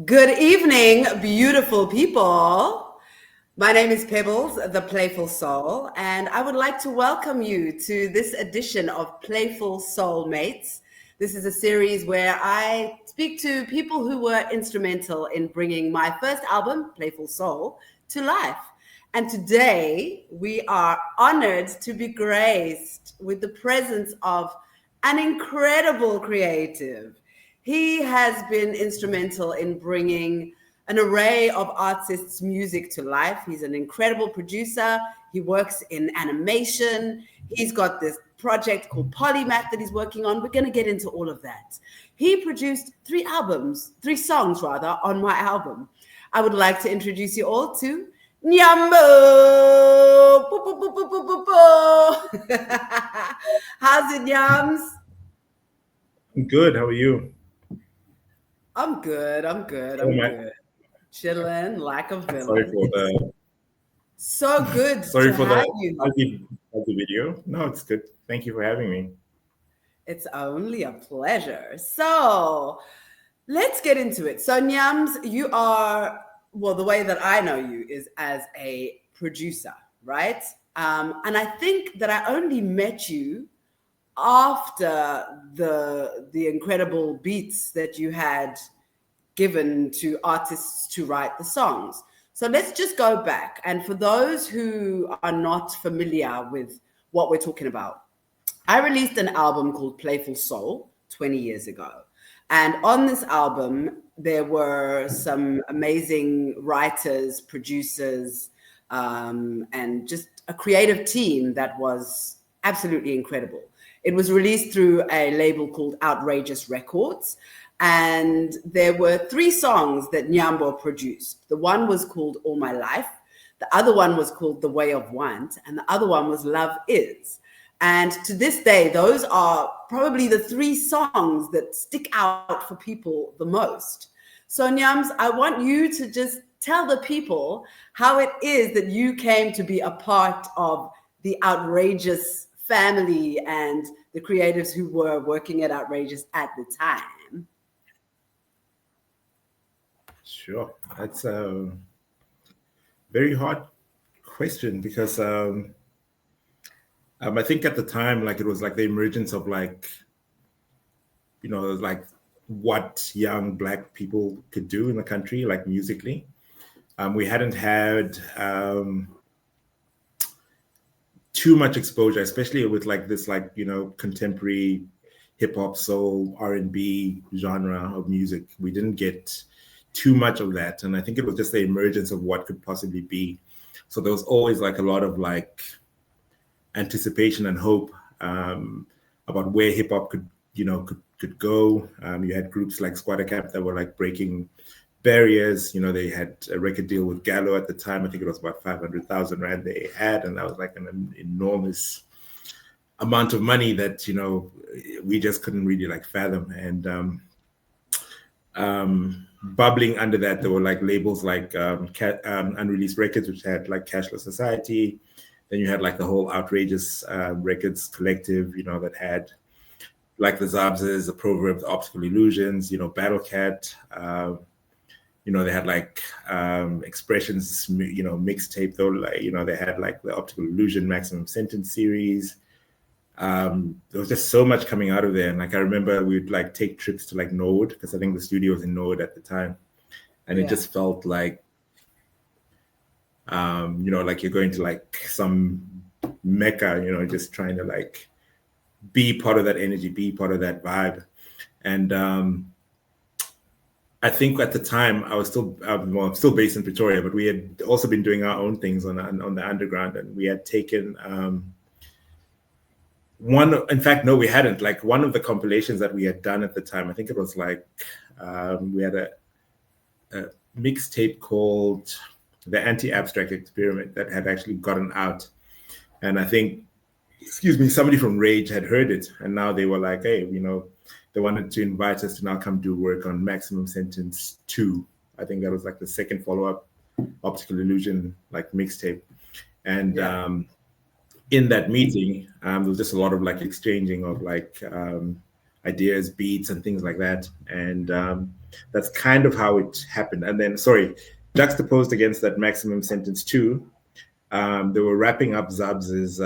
Good evening, beautiful people. My name is Pebbles, the Playful Soul, and I would like to welcome you to this edition of Playful Soul Mates. This is a series where I speak to people who were instrumental in bringing my first album, Playful Soul, to life. And today we are honored to be graced with the presence of an incredible creative. He has been instrumental in bringing an array of artists' music to life. He's an incredible producer. He works in animation. He's got this project called Polymath that he's working on. We're going to get into all of that. He produced three songs rather, on my album. I would like to introduce you all to Nyambo. How's it, Nyams? Good. How are you? I'm good. Chilling like a Sorry villain. for the So good sorry to for the have you. fuzzy video. No, it's good. Thank you for having me. It's only a pleasure. So let's get into it. So Nyams, you are, well, the way that I know you is as a producer, right? And I think that I only met you after the incredible beats that you had given to artists to write the songs. So let's just go back. And for those who are not familiar with what we're talking about, I released an album called Playful Soul 20 years ago. And on this album, there were some amazing writers, producers, and just a creative team that was absolutely incredible. It was released through a label called Outrageous Records. And there were three songs that Nyambo produced. The one was called All My Life. The other one was called The Way of Want. And the other one was Love Is. And to this day, those are probably the three songs that stick out for people the most. So Nyams, I want you to just tell the people how it is that you came to be a part of the Outrageous family and the creatives who were working at Outrageous at the time. Sure. That's a very hard question because I think at the time, like it was like the emergence of like what young Black people could do in the country, like musically. We hadn't had too much exposure, especially with like this contemporary hip hop, soul, R&B genre of music. We didn't get too much of that, and I think it was just the emergence of what could possibly be. So there was always like a lot of like anticipation and hope about where hip hop could go. You had groups like Squatter Camp that were like breaking barriers. They had a record deal with Gallo at the time. I think it was about 500,000 Rand they had, and that was like an enormous amount of money that we just couldn't really like fathom. And bubbling under that, there were like labels like Unreleased Records, which had like Cashless Society. Then you had like the whole Outrageous Records collective, that had like the Zabzes, the ProVerb, the Optical Illusions, Battle Cat. They had like Expressions, mixtape though. Like, they had like the Optical Illusion Maximum Sentence series. There was just so much coming out of there. And like I remember we'd like take trips to like Node, because I think the studio was in Node at the time. And it just felt like like you're going to like some mecca, just trying to like be part of that energy, be part of that vibe. And I think at the time I was still I'm still based in Pretoria, but we had also been doing our own things on the underground, and we had taken in fact, no, we hadn't. Like one of the compilations that we had done at the time, I think it was like we had a mixtape called The Anti-Abstract Experiment that had actually gotten out. And I think, somebody from Rage had heard it, and now they were like, hey, they wanted to invite us to now come do work on Maximum Sentence 2. I think that was like the second follow-up Optical Illusion like mixtape. And in that meeting, there was just a lot of like exchanging of like ideas, beats, and things like that. And that's kind of how it happened. And then, sorry, juxtaposed against that, Maximum Sentence 2, they were wrapping up Nyambz's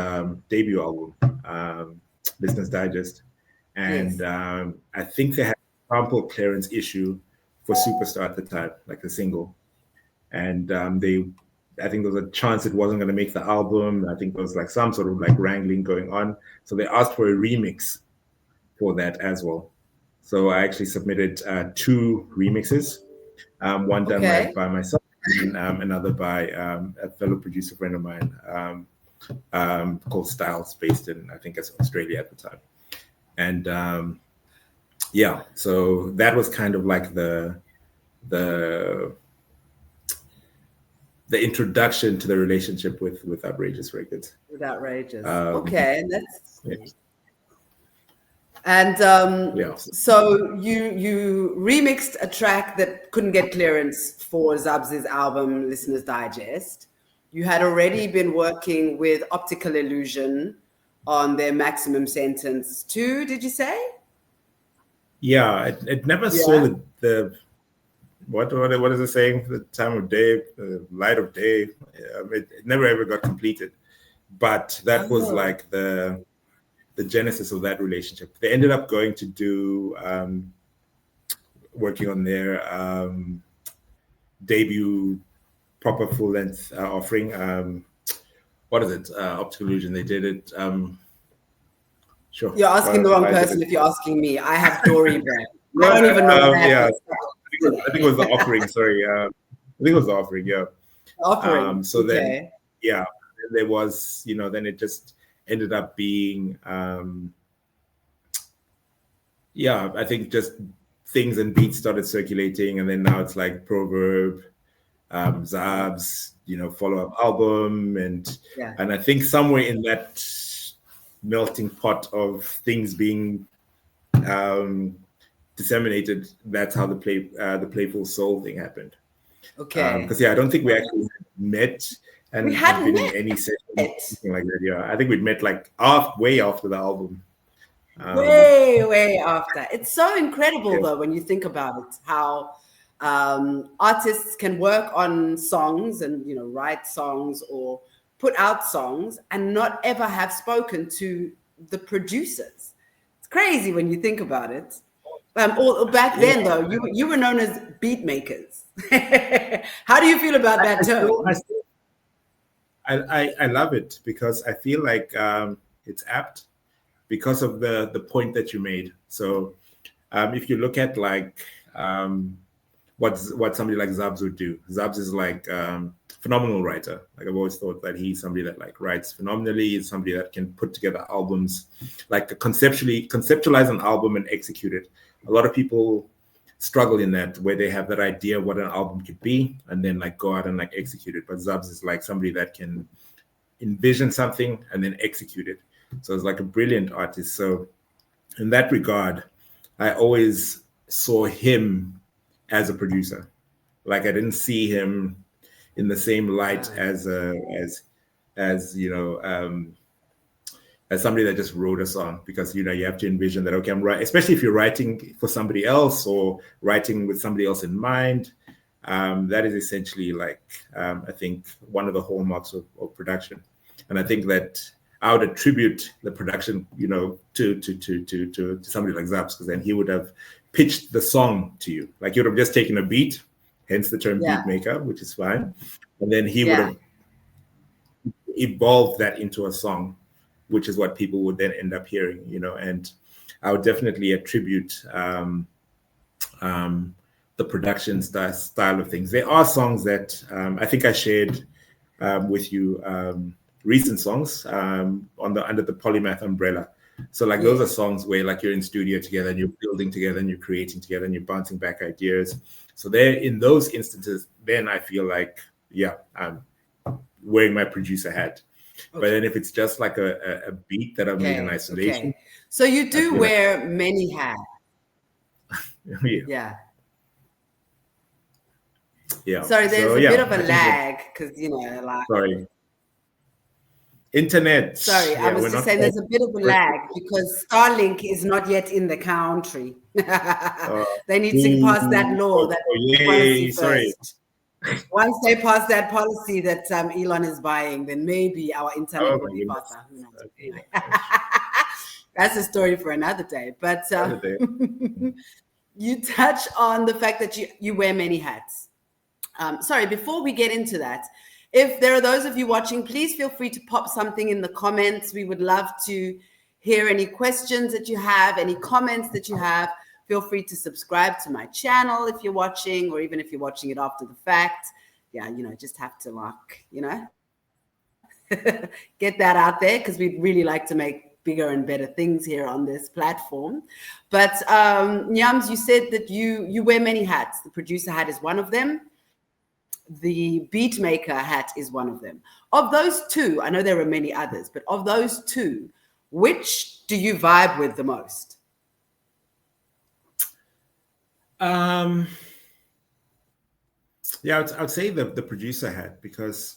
debut album, Business Digest. And I think they had a sample clearance issue for Superstar at the time, like the single. And I think there was a chance it wasn't going to make the album. I think there was like some sort of like wrangling going on. So they asked for a remix for that as well. So I actually submitted 2 remixes, one done by myself and another by a fellow producer friend of mine called Styles, based in, I think it's Australia at the time. And yeah, so that was kind of like the introduction to the relationship with Outrageous Records. With Outrageous. Okay, that's yeah. And so you remixed a track that couldn't get clearance for Nyambz's album Listener's Digest. You had already been working with Optical Illusion on their Maximum Sentence 2, did you say? Yeah, it never saw the what is it saying? The time of day, the light of day. It never ever got completed. But that was like the genesis of that relationship. They ended up going to do working on their debut proper full length offering. What is it? Optical Illusion. They did it. Sure. You're asking the wrong person if you're asking me. I have Dory brain. I don't even know. I think it was the offering. Sorry. I think it was the offering. Yeah. Offering. So then, yeah, there was, then it just ended up being, I think just things and beats started circulating, and then now it's like ProVerb, Nyambz, follow-up album, and I think somewhere in that melting pot of things being disseminated, that's how the Playful Soul thing happened. Okay. Because I don't think we actually met. And we hadn't been in any session, something like that. Yeah, I think we'd met like way after the album. Way after. It's so incredible though when you think about it, how artists can work on songs and write songs or put out songs and not ever have spoken to the producers. It's crazy when you think about it. Or back then though, you were known as beat makers. How do you feel about that term? I love it because I feel like it's apt because of the point that you made. So if you look at like what somebody like Nyambz would do, Nyambz is like phenomenal writer. Like I've always thought that he's somebody that like writes phenomenally. He's somebody that can put together albums, like conceptualize an album and execute it. A lot of people struggle in that, where they have that idea what an album could be and then like go out and like execute it. But Nyambz is like somebody that can envision something and then execute it. So it's like a brilliant artist. So in that regard, I always saw him as a producer. Like I didn't see him in the same light as somebody that just wrote a song, because you have to envision that, okay, I'm right, especially if you're writing for somebody else or writing with somebody else in mind. That is essentially like I think one of the hallmarks of production. And I think that I would attribute the production, to somebody like Nyambz, because then he would have pitched the song to you. Like he would have just taken a beat, hence the term beat maker, which is fine. And then he would have evolved that into a song, which is what people would then end up hearing, and I would definitely attribute the production style of things. There are songs that I think I shared with you, recent songs under the Polymath umbrella. So like those are songs where like you're in studio together and you're building together and you're creating together and you're bouncing back ideas. So there, in those instances, then I feel like, I'm wearing my producer hat. Okay. But then if it's just like a beat that I'm doing in isolation. Okay. So you do wear many hats. Yeah. Sorry, there's a bit of a lag because, Sorry. Internet. Sorry, I was just saying there's a bit of a lag because Starlink is not yet in the country. They need to pass that law, that policy first. Once they pass that policy that Elon is buying, then maybe our internet will be faster. Who knows? Okay. That's a story for another day. But you touch on the fact that you wear many hats. Sorry, before we get into that, if there are those of you watching, please feel free to pop something in the comments. We would love to hear any questions that you have, any comments that you have. Feel free to subscribe to my channel if you're watching, or even if you're watching it after the fact. Yeah, just have to get that out there, because we'd really like to make bigger and better things here on this platform. But Nyams, you said that you wear many hats. The producer hat is one of them. The beat maker hat is one of them. Of those two, I know there are many others, but of those two, which do you vibe with the most? Yeah, I'd say the producer hat, because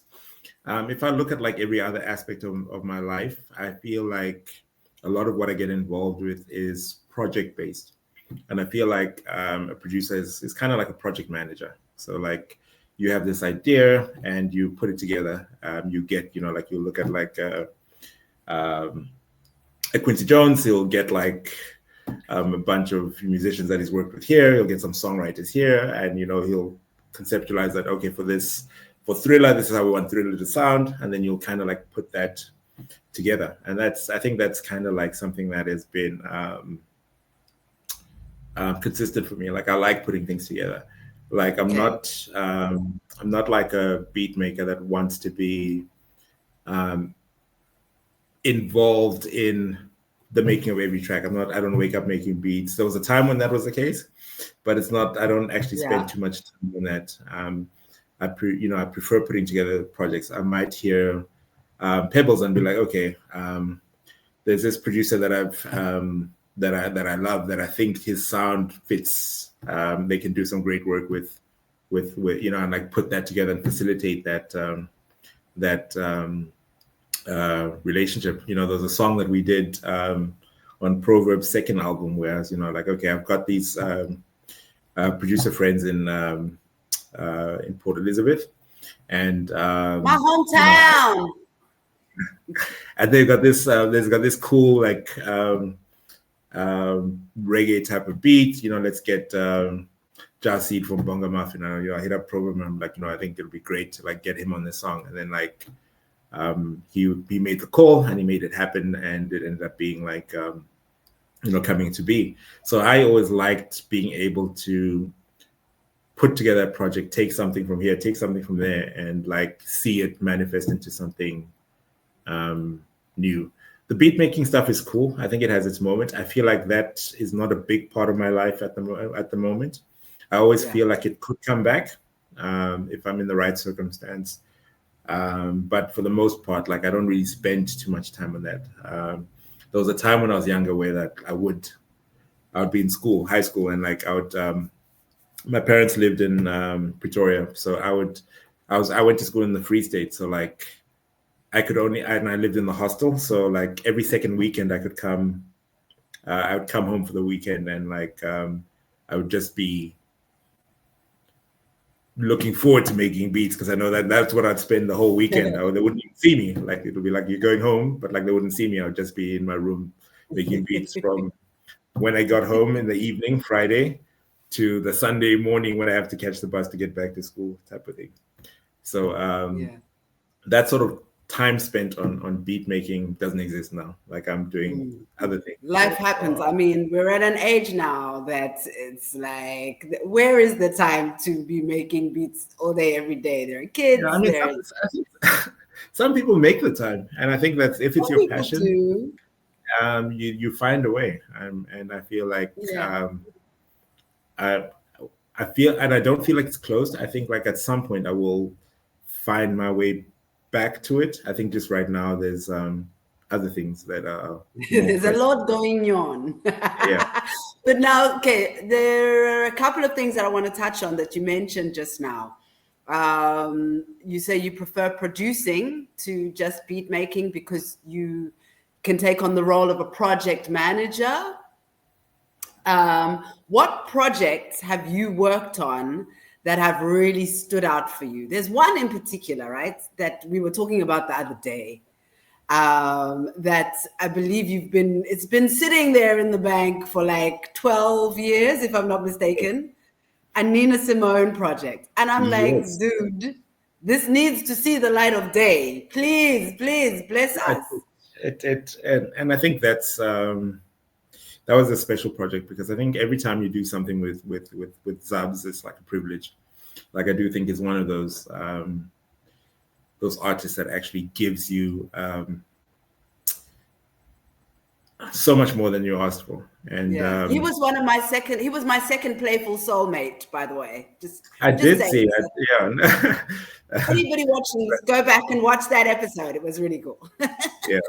if I look at like every other aspect of my life, I feel like a lot of what I get involved with is project based. And I feel like a producer is kind of like a project manager. So like, you have this idea and you put it together. You get, like you look at like a Quincy Jones, he'll get like a bunch of musicians that he's worked with here. He'll get some songwriters here, and he'll conceptualize that. Okay, for Thriller, this is how we want Thriller to sound, and then you'll kind of like put that together. And I think that's kind of like something that has been consistent for me. Like I like putting things together. Like I'm not like a beat maker that wants to be involved in the making of every track. I don't wake up making beats. There was a time when that was the case, but it's not. I don't actually spend too much time on that. I prefer putting together projects. I might hear Pebbles and be like, okay, there's this producer that that I love, that I think his sound fits. They can do some great work with and like put that together and facilitate that relationship. There's a song that we did on ProVerb's second album, where like, okay, I've got these producer friends in Port Elizabeth, and my hometown. And they've got this cool like reggae type of beat. Let's get Jazz Seed from Bonga Muffin. I hit up ProVerb and I'm like, I think it'll be great to like get him on this song. And then like he made the call and he made it happen, and it ended up being like coming to be. So I always liked being able to put together a project, take something from here, take something from there, and like see it manifest into something new. The beat making stuff is cool. I think it has its moment. I feel like that is not a big part of my life at the moment. I always feel like it could come back if I'm in the right circumstance. But for the most part, like I don't really spend too much time on that. There was a time when I was younger where that I would be in school, high school, and like I would. My parents lived in Pretoria, so I went to school in the Free State. So like I lived in the hostel. So like every second weekend I would come home for the weekend, and like I would just be looking forward to making beats, because I know that's what I'd spend the whole weekend. They wouldn't even see me. Like it would be like, you're going home, but like they wouldn't see me. I would just be in my room making beats from when I got home in the evening, Friday, to the Sunday morning when I have to catch the bus to get back to school, type of thing. So that sort of time spent on beat making doesn't exist now. Like I'm doing other things. Life happens. I mean, we're at an age now that it's like, where is the time to be making beats all day, every day? There are kids. Yeah, I mean, some people make the time, and I think that's, if it's your passion, you find a way. And I feel like I feel, and I don't feel like it's closed. I think like at some point I will find my way back to it. I think just right now there's other things that are there's a lot going on. But now, okay, there are a couple of things that I want to touch on that you mentioned just now. You say you prefer producing to just beat making because you can take on the role of a project manager. What projects have you worked on that have really stood out for you? There's one in particular, right, that we were talking about the other day, that I believe it's been sitting there in the bank for like 12 years, if I'm not mistaken, a Nina Simone project. And I'm like, dude, this needs to see the light of day. Please, please, bless us. And I think that was a special project, because I think every time you do something with Nyambz, it's like a privilege. Like, I do think it's one of those artists that actually gives you so much more than you asked for. And he was my second Playful Soul Mate, by the way. I did see that. Yeah. Anybody watching this, go back and watch that episode. It was really cool. Yeah.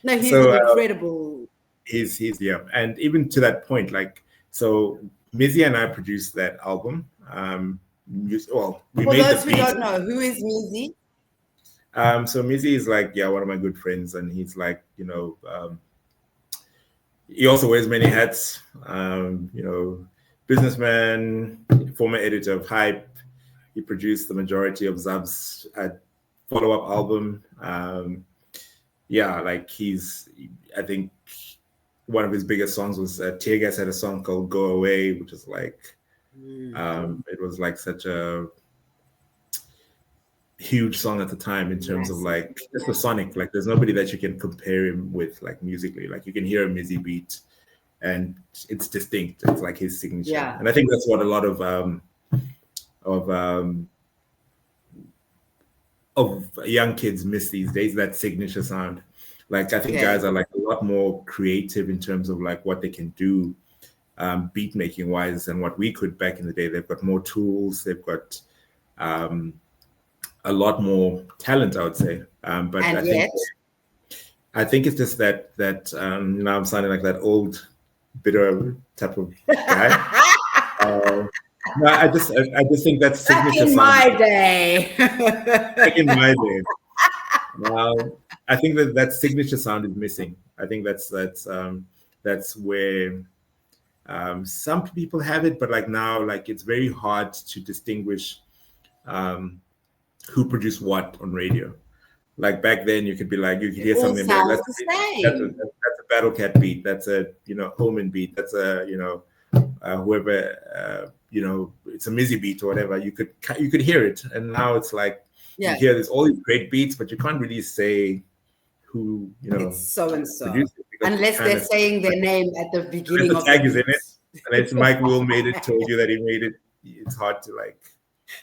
No, he's an incredible. He's and even to that point, like, so Mizzy and I produced that album. For those who don't know, who is Mizzy? So Mizzy is like, one of my good friends, and he's like, he also wears many hats. Businessman, former editor of Hype. He produced the majority of Nyambz follow-up album. I think one of his biggest songs was Tear Gas had a song called Go Away, which is like, it was like such a huge song at the time in terms of like just the sonic. Like, there's nobody that you can compare him with, like, musically. Like, you can hear a Mizzy beat and it's distinct. It's like his signature. Yeah. And I think that's what a lot of young kids miss these days, that signature sound. Like, I think guys are like a lot more creative in terms of like what they can do beat making wise than what we could back in the day. They've got more tools, they've got a lot more talent, I would say. But I think it's just that now I'm sounding like that old bitter type of guy. No, I just think that's signature back in my day. Back in my day. I think that signature sound is missing. I think that's where some people have it, but like now, like, it's very hard to distinguish who produced what on radio. Like, back then, you could be like, you could hear something like, that's a Battle Cat beat, that's a Holman beat, that's a whoever it's a Mizzy beat or whatever. You could hear it, and now it's like you hear there's all these great beats, but you can't really say who it's so and so unless they're saying their name at the beginning. The tag is in it, and it's Mike Will made it, told you that he made it. It's hard to like.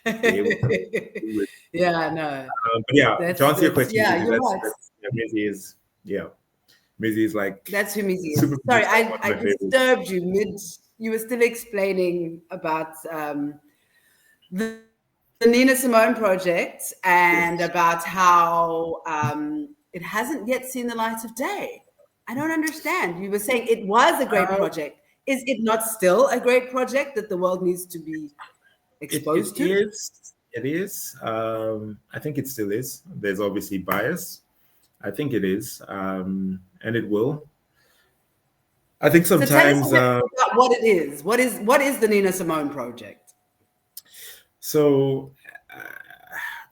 Be able to do it. No. But to answer your question, you're right. Mizzy is like, that's who Mizzy is. Sorry, I disturbed you mid. You were still explaining about the Nina Simone project and about how it hasn't yet seen the light of day. I don't understand. You were saying it was a great project. Is it not still a great project that the world needs to be exposed to? It is. I think it still is. There's obviously bias. I think it is, and it will. I think sometimes. So tell us about what it is. What is the Nina Simone project? So,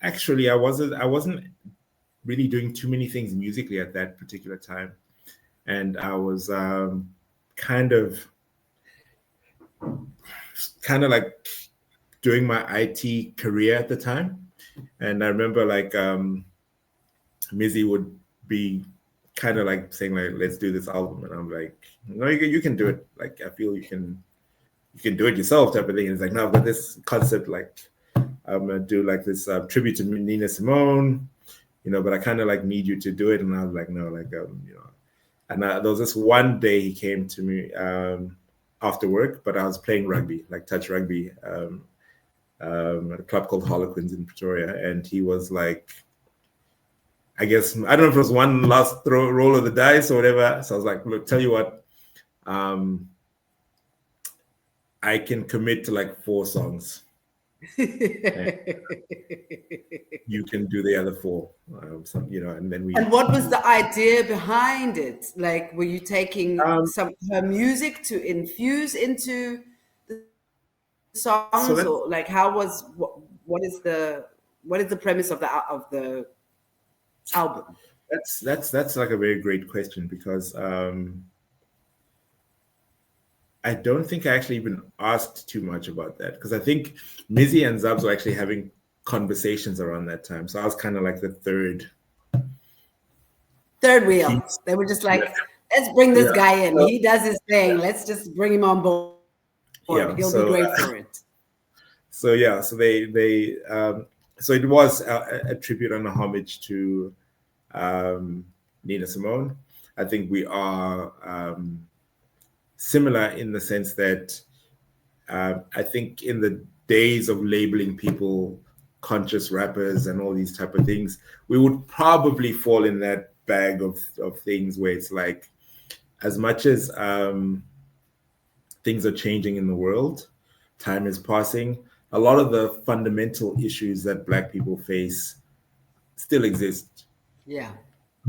actually, I wasn't really doing too many things musically at that particular time, and I was kind of like doing my IT career at the time. And I remember like Mizzy would be kind of like saying like, let's do this album. And I'm like, no, you can do it. Like, I feel you can do it yourself type of thing. And it's like, no, but this concept, like, I'm gonna do like this tribute to Nina Simone, but I kind of like need you to do it. And I was like, no, like, and there was this one day he came to me after work, but I was playing rugby, like touch rugby, at a club called Harlequins in Pretoria. And he was like, I guess, I don't know if it was one last roll of the dice or whatever. So I was like, look, tell you what, I can commit to like 4 songs. you can do the other four. And then we. And what was the idea behind it? Like, were you taking some her music to infuse into the songs, or like how was what is the premise of the album? That's like a very great question, because I don't think I actually even asked too much about that, because I think Mizzy and Zabs were actually having conversations around that time. So I was kind of like the third wheel. They were just like, let's bring this guy in. He does his thing. Let's just bring him on board. He'll be great for it. So so it was a tribute and a homage to Nina Simone. I think we are similar in the sense that I think in the days of labeling people conscious rappers and all these type of things, we would probably fall in that bag of things where it's like, as much as things are changing in the world, time is passing, a lot of the fundamental issues that Black people face still exist. Yeah.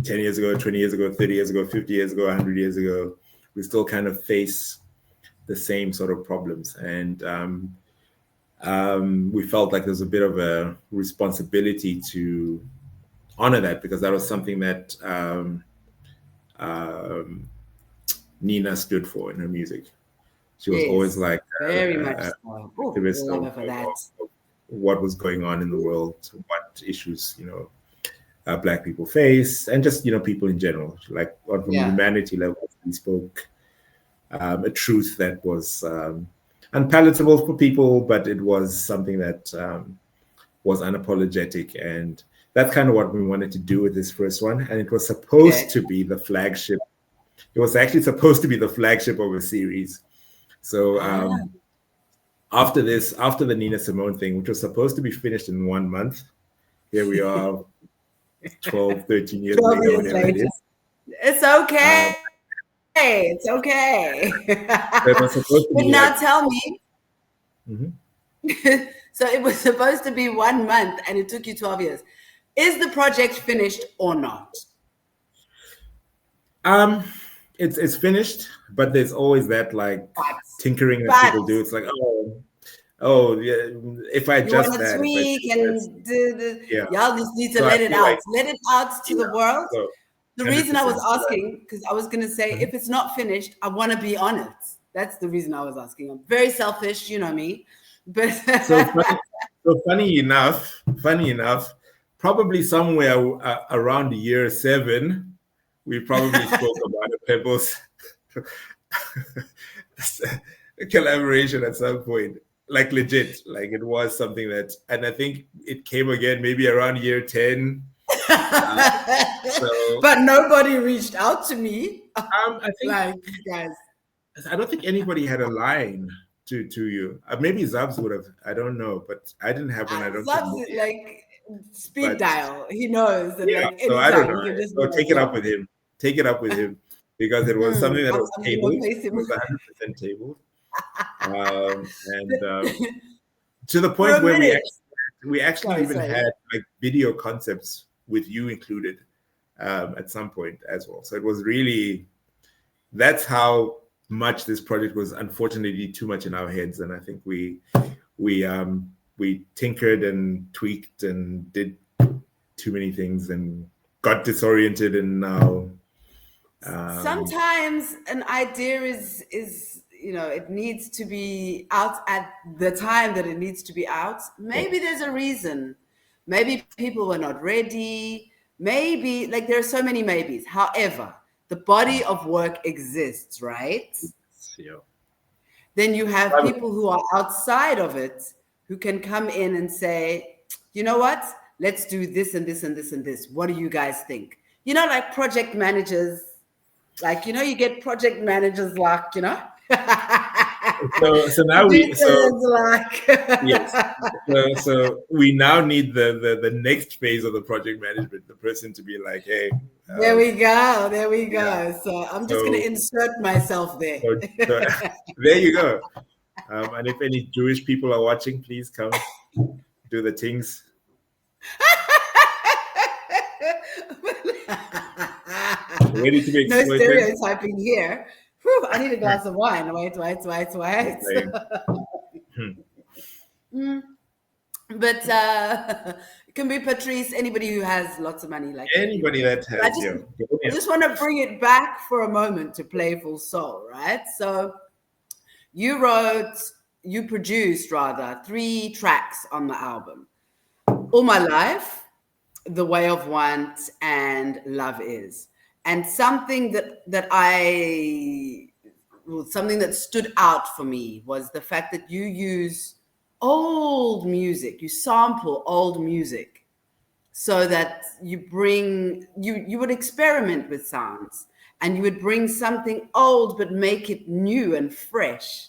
10 years ago, 20 years ago, 30 years ago, 50 years ago, 100 years ago, we still kind of face the same sort of problems. And we felt like there's a bit of a responsibility to honor that, because that was something that Nina stood for in her music. She was always like very much activist of what was going on in the world, what issues Black people face, and just people in general. Like on from humanity level, we spoke a truth that was unpalatable for people, but it was something that was unapologetic, and that's kind of what we wanted to do with this first one. And it was supposed to be the flagship. It was actually supposed to be the flagship of a series. So after the Nina Simone thing, which was supposed to be finished in 1 month, here we are 12, 13 years later. It's okay. It's okay. But now tell me. Mm-hmm. So it was supposed to be 1 month and it took you 12 years. Is the project finished or not? It's finished, but there's always that tinkering that people do. It's like, oh yeah, if I just that, tweak and y'all just need to let it out. Let it out to the world. So, the reason I was asking, because I was going to say, if it's not finished, I want to be on it. That's the reason I was asking. I'm very selfish, you know me. But so funny enough, probably somewhere around year 7, we probably spoke about a Pebbles collaboration at some point. Like legit, like it was something that, and I think it came again maybe around year 10. But nobody reached out to me. I think, guys, I don't think anybody had a line to you. Maybe Zabs would have. I don't know, but I didn't have one. I don't. Zabs is like speed dial. He knows that so I don't know. So take it up with him. Take it up with him, because it was something that was tabled. It was 100% tabled. To the point where we actually had like video concepts with you included at some point as well. So it was really, that's how much this project was unfortunately too much in our heads. And I think we tinkered and tweaked and did too many things and got disoriented, and now sometimes an idea is it needs to be out at the time that it needs to be out. Maybe there's a reason. Maybe people were not ready. Maybe, like, there are so many maybes. However, the body of work exists, right? Yeah. Then you have people who are outside of it who can come in and say, you know what? Let's do this and this and this and this. What do you guys think? Like project managers, like, you get project managers like, So now so we now need the next phase of the project management, the person to be like, hey, there we go. Yeah. So I'm just going to insert myself there. So there you go. And if any Jewish people are watching, please come do the things. Ready to be No exploited. stereotyping here. Whew, I need a glass of wine. Wait. Mm, but it can be Patrice, anybody who has lots of money like you. Anybody that I has you. just want to bring it back for a moment to Playful Soul, right? So you produced rather 3 tracks on the album. All My Life, The Way of Want, and Love Is. And something something that stood out for me was the fact that you use old music, you sample old music, so that you would experiment with sounds, and you would bring something old but make it new and fresh.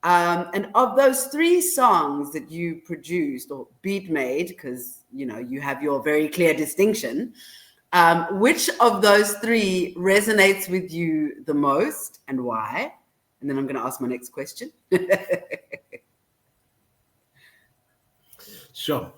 And of those 3 songs that you produced or beat made, because you have your very clear distinction, which of those 3 resonates with you the most and why? And then I'm going to ask my next question. Sure.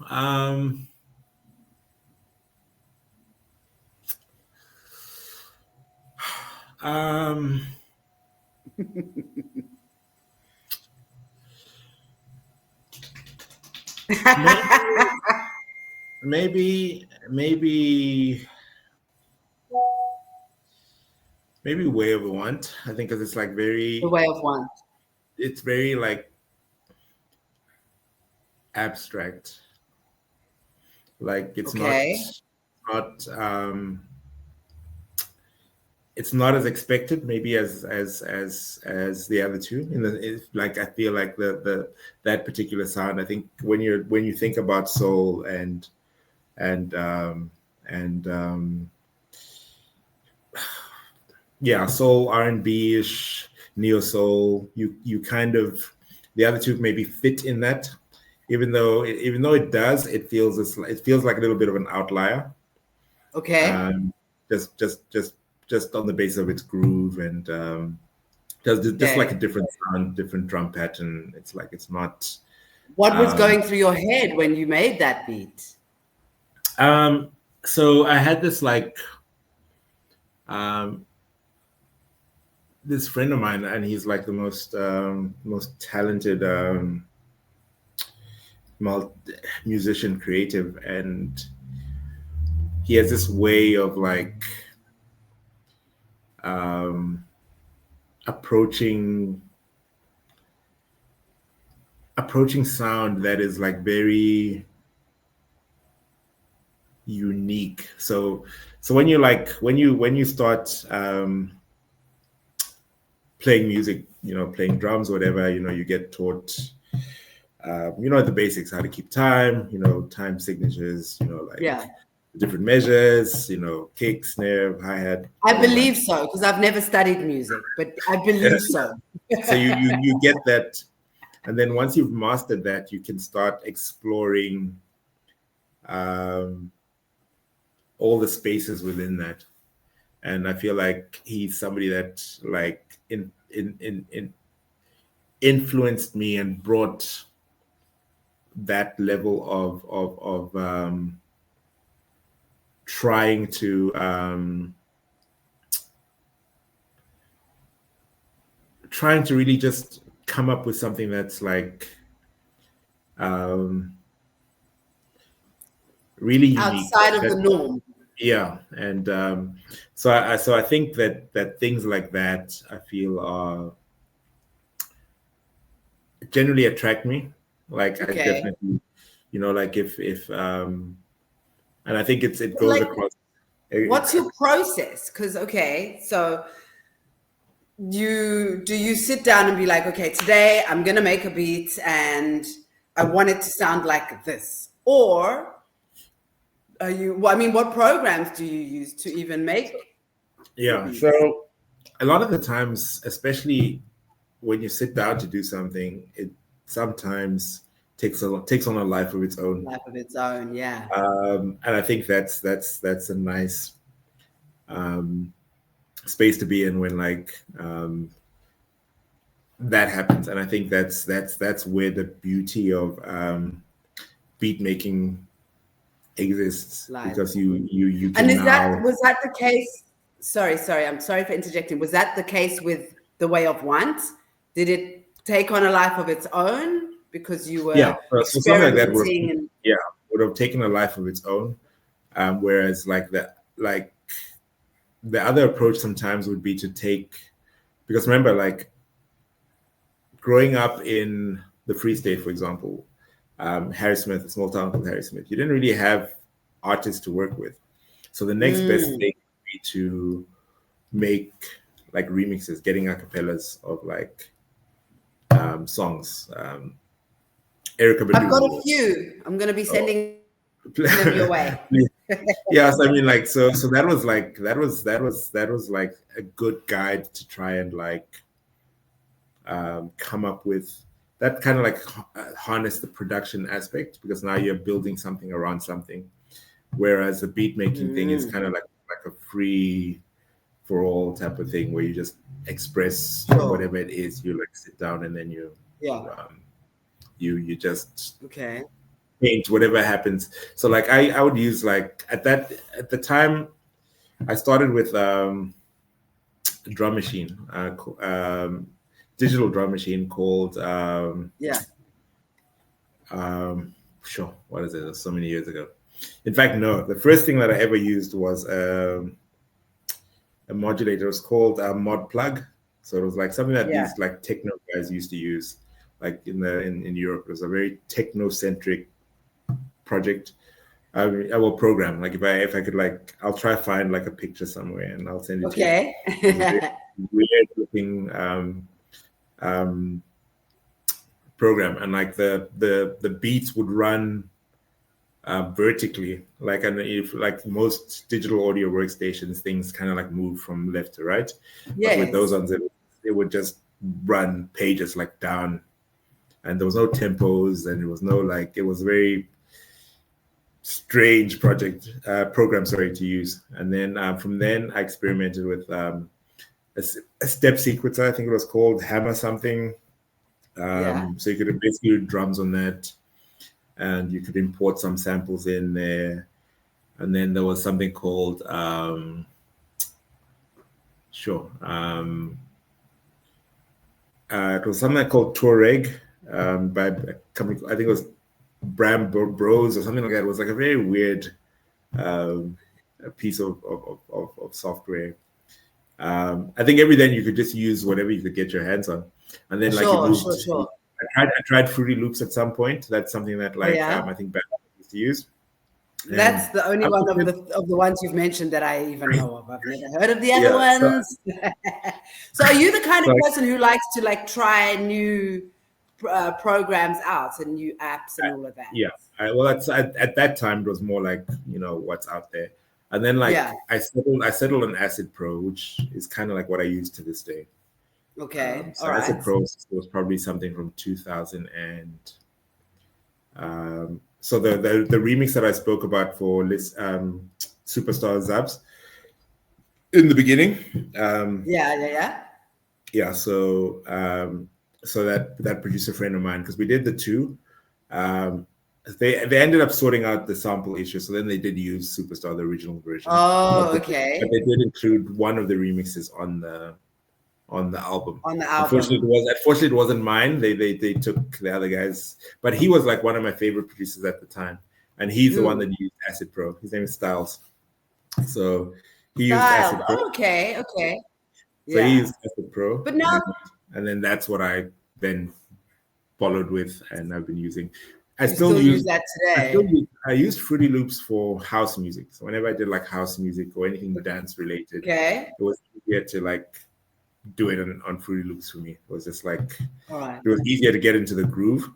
Maybe Way of Want. I think because it's like very The Way of Want. It's very like abstract. Like it's not as expected maybe as the other 2. Like I feel like that particular sound, I think when you think about soul and soul, R&B-ish, neo soul, you kind of, the other 2 maybe fit in that, even though it does, it feels like a little bit of an outlier. Okay. Just on the basis of its groove and just like a different sound, different drum pattern. It's like it's not. What was going through your head when you made that beat? So I had this this friend of mine, and he's like the most talented musician, creative, and he has this way of like approaching sound that is like very unique. So when you start playing music, playing drums or whatever, you get taught the basics, how to keep time, time signatures, different measures, kick, snare, hi-hat. I believe so, because I've never studied music, but I believe so. So you get that, and then once you've mastered that, you can start exploring all the spaces within that. And I feel like he's somebody that like influenced me and brought that level of trying to really just come up with something that's like really unique, outside of the norm. Yeah, and so I think that things like that, I feel, are generally attract me. Like I definitely, like if and I think it goes across. What's your process? Because so do you sit down and be like, okay, today I'm gonna make a beat and I want it to sound like this, or what programs do you use to even make? Yeah, so a lot of the times, especially when you sit down to do something, it sometimes takes on a life of its own. Yeah. And I think that's a nice space to be in when that happens. And I think that's where the beauty of beat making exists Live. because you can And now. was that the case? Sorry, I'm sorry for interjecting. Was that the case with The Way of Want? Did it take on a life of its own because you were so something like that would have taken a life of its own. Whereas like the other approach sometimes would be to take, because remember, like growing up in the Free State, for example, Harry Smith, a small town called Harry Smith, you didn't really have artists to work with. So the next best thing would be to make like remixes, getting acapellas of like songs. Erica Badu. I've got a few. I'm going to be sending them your way. Yes, I mean, like so that was like a good guide to try and like come up with that kind of like harness the production aspect, because now you're building something around something, whereas the beat making thing is kind of like a free for all type of thing where you just express whatever it is. You like sit down and then you just paint whatever happens. So like I would use like at the time I started with a drum machine, digital drum machine called sure, what is it? That's so many years ago. In fact, no, the first thing that I ever used was a modulator. It was called a mod plug. So it was like something that these like techno guys used to use, like in Europe. It was a very techno-centric project. Program. Like if I could, like, I'll try to find like a picture somewhere and I'll send it to you. Weird looking program, and like the beats would run vertically, like, and if like most digital audio workstations, things kind of like move from left to right. But with those ones, it would just run pages like down, and there was no tempos, and it was no like, it was very strange program to use. And then from then I experimented with a step sequencer. I think it was called Hammer something. So you could basically do drums on that, and you could import some samples in there. And then there was something called it was something called Touareg by a company, I think it was Bram Bros or something like that. It was like a very weird piece of software. I think every then you could just use whatever you could get your hands on, and then sure. I tried Fruity Loops at some point. That's something that I think Bam used to use. And that's the only one of the ones you've mentioned that I even know of. I've never heard of the other ones. So are you the kind of person who likes to like try new programs out and new apps and all of that? At that time it was more like, what's out there. And then I settled on Acid Pro, which is kind of like what I use to this day. Okay. So Acid Pro was probably something from 2000 and so the remix that I spoke about for Superstar Zabs in the beginning. So that producer friend of mine, because we did the two, they ended up sorting out the sample issue, so then they did use Superstar, the original version. But they did include one of the remixes on the album. Unfortunately, it wasn't mine. They took the other guys, but he was like one of my favorite producers at the time, and he's the one that used Acid Pro. His name is Styles. So he used Acid Pro. Okay. So he used Acid Pro. But now, and then that's what I then followed with, and I've been using. I still use that today. I used Fruity Loops for house music. So whenever I did like house music or anything dance related, it was easier to like do it on Fruity Loops for me. It was just like, it was easier to get into the groove.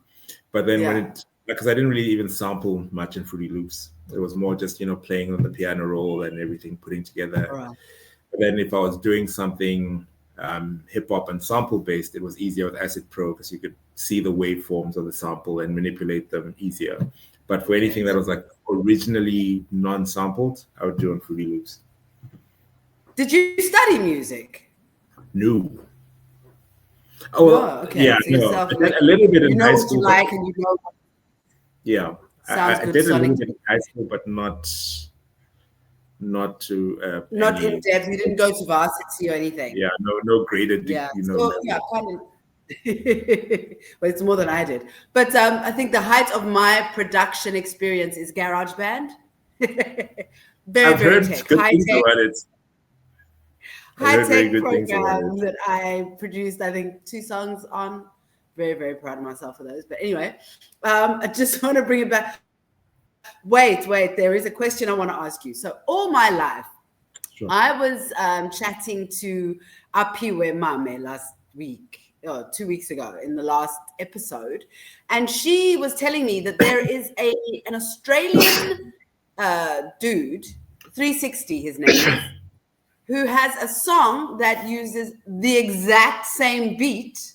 But then because I didn't really even sample much in Fruity Loops, it was more just, playing on the piano roll and everything, putting together. But then if I was doing something hip hop and sample based, it was easier with Acid Pro because you could see the waveforms of the sample and manipulate them easier. But for anything that was like originally non-sampled, I would do on Fruity Loops. Did you study music? No. Oh, well, okay. Yeah, so no. A little bit in high school. What you like and you know. Yeah. Sounds I good. did a Sonic. little bit in high school, but not to Not in any. depth. You didn't go to varsity or anything. Yeah, no graded. Yeah. You know. So yeah, kind of. Well, it's more than I did. But I think the height of my production experience is GarageBand. Very, I've very heard tech, good high things tech, about it. I've high heard very tech good things about it. program that I produced. I think 2 songs on. Very, very proud of myself for those. But anyway, I just want to bring it back. Wait. There is a question I want to ask you. So all my life, Sure. I was chatting to Apiwe Mame last week, or 2 weeks ago, in the last episode, and she was telling me that there is an Australian dude, 360 his name is, who has a song that uses the exact same beat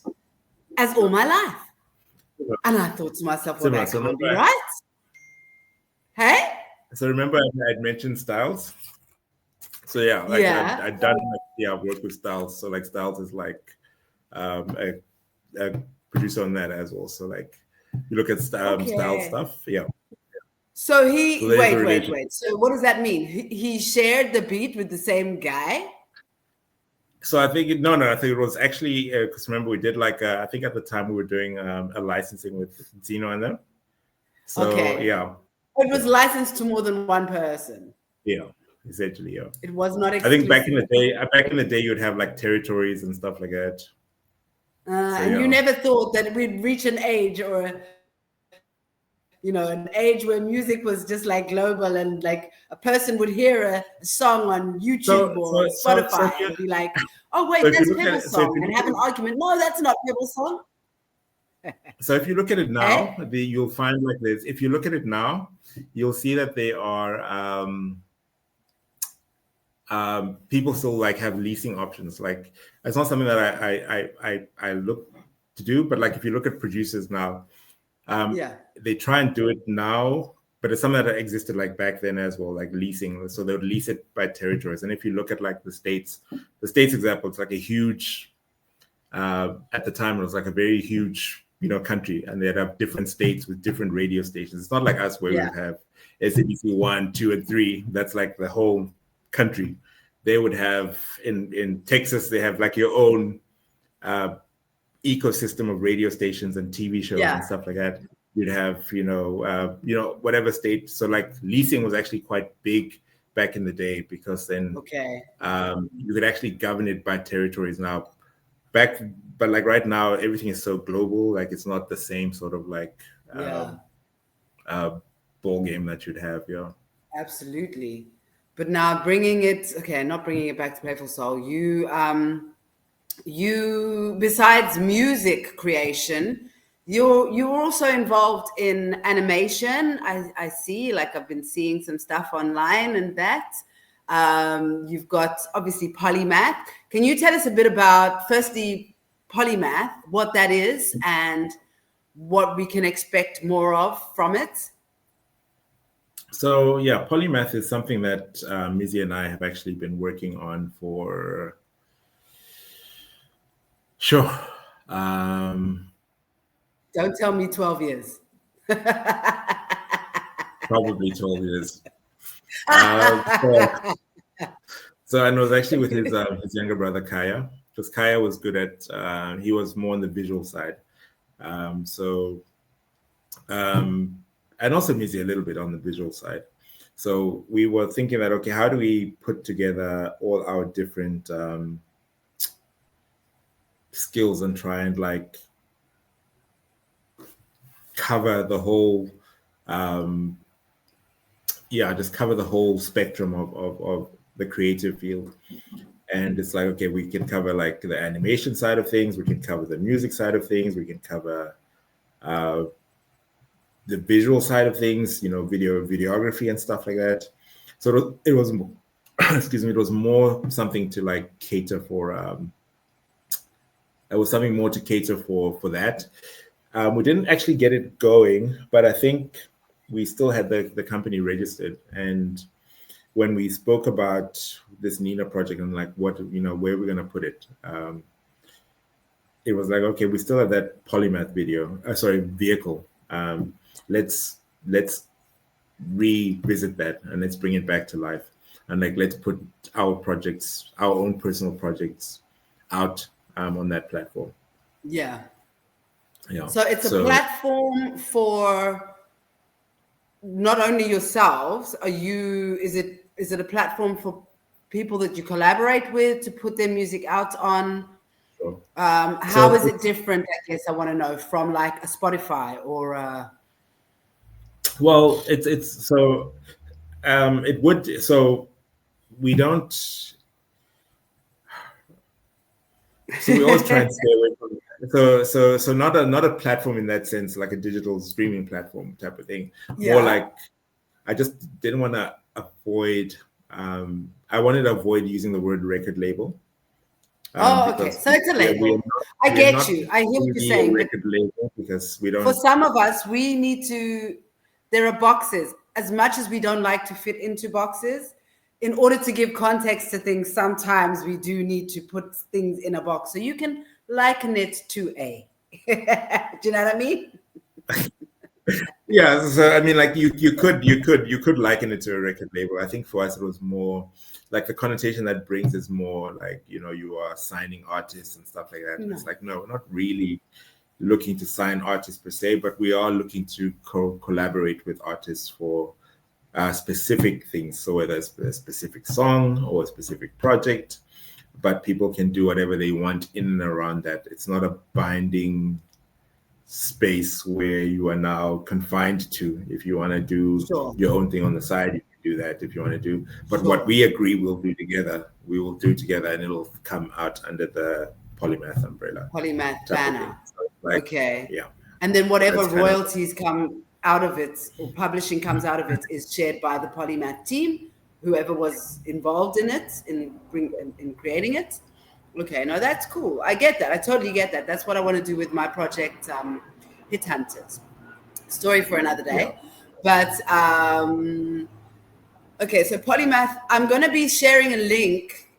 as All My Life. And I thought to myself, well, that can't be right. Hey? So remember I'd mentioned Styles? So yeah, like Yeah. I've done work with Styles. So like Styles is like a producer on that as well. So like you look at Styles stuff, yeah. So wait. So So what does that mean? He shared the beat with the same guy? So I think I think it was actually because remember we did like I think at the time we were doing a licensing with Zeno and them. So yeah, it was licensed to more than one person. Yeah, essentially, yeah. It was not exclusive. I think back in the day, you'd have like territories and stuff like that. And you never thought that we'd reach an age or an age where music was just like global and like a person would hear a song on YouTube or Spotify and be like, oh wait, that's Pebbles' song, and have an argument. No, that's not Pebbles' song. So if you look at it now, you'll find like this. If you look at it now, you'll see that they are people still like have leasing options. Like it's not something that I look to do, but like if you look at producers now, they try and do it now, but it's something that existed like back then as well, like leasing. So they would lease it by territories. And if you look at like the states example, it's like a huge at the time it was like a very huge country, and they'd have different states with different radio stations. It's not like us where we have SABC 1, 2, and 3. That's like the whole country. They would have in Texas, they have like your own ecosystem of radio stations and TV shows and stuff like that. You'd have whatever state. So like leasing was actually quite big back in the day, because then you could actually govern it by territories now. But like right now, everything is so global. Like it's not the same sort of like ball game that you'd have. Yeah, absolutely. But now not bringing it back to Playful Soul. You besides music creation, you're also involved in animation. I see, like I've been seeing some stuff online and that. You've got obviously Polymath. Can you tell us a bit about, firstly, Polymath, what that is and what we can expect more of from it? So yeah, Polymath is something that Mizzy and I have actually been working on for sure. Don't tell me 12 years. Probably 12 years. So and it was actually with his younger brother Kaya, because Kaya was good at he was more on the visual side. And also Mizzy a little bit on the visual side. So we were thinking that, okay, how do we put together all our different skills and try and like cover the whole just cover the whole spectrum of the creative field. And it's like, okay, we can cover like the animation side of things, we can cover the music side of things, we can cover the visual side of things, videography and stuff like that. So it was excuse me, it was more something to like cater for it was something more to cater for that. We didn't actually get it going, but I think we still had the company registered. And when we spoke about this Nina project and like what, where we're going to put it, it was like, okay, we still have that Polymath vehicle. Let's let's revisit that and let's bring it back to life, and like let's put our projects, our own personal projects, out on that platform. Yeah. Yeah. So it's a platform for not only yourselves. Is it a platform for people that you collaborate with to put their music out on? Sure. How is it different, I guess I want to know, from like a Spotify or well, it's so it would, so we don't, so we always try and stay away from it. So not a platform in that sense, like a digital streaming platform type of thing. Yeah. More like, I just didn't want to avoid, I wanted to avoid using the word record label. Okay. So it's a label. I get you. I hear what you're saying. Record label, because we don't. For some of us, we need to, there are boxes. As much as we don't like to fit into boxes, in order to give context to things, sometimes we do need to put things in a box. So you can liken it to a. Do you know what I mean? Yeah, so I mean, like you could liken it to a record label. I think for us it was more like the connotation that brings is more like, you know, you are signing artists and stuff like that. No. It's like, no, we're not really looking to sign artists per se, but we are looking to collaborate with artists for specific things. So whether it's a specific song or a specific project, but people can do whatever they want in and around that. It's not a binding space where you are now confined to. If you want to do your own thing on the side, you can do that if you want to do. But what we agree we'll do together, we will do together, and it'll come out under the Polymath umbrella. Polymath banner. So like, okay. Yeah. And then whatever royalties come out of it, or publishing comes out of it, is shared by the Polymath team, whoever was involved in it, in creating it. Okay, no, that's cool. I get that. I totally get that. That's what I want to do with my project, Hit Hunters. Story for another day. Yeah. But, okay, so Polymath, I'm going to be sharing a link,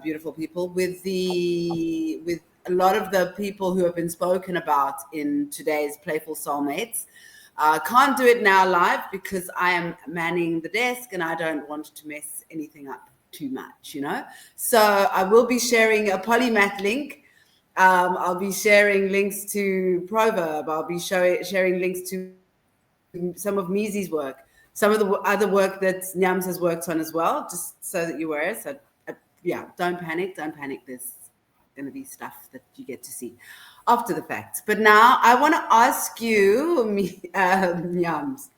beautiful people, with a lot of the people who have been spoken about in today's Playful Soul Mates. Can't do it now live because I am manning the desk and I don't want to mess anything up too much, you know. So I will be sharing a Polymath link. I'll be sharing links to ProVerb. I'll be sharing links to some of Mizi's work, some of the other work that Nyams has worked on as well, just so that you're aware. So yeah, don't panic. There's going to be stuff that you get to see after the fact. But now I want to ask you, Nyams.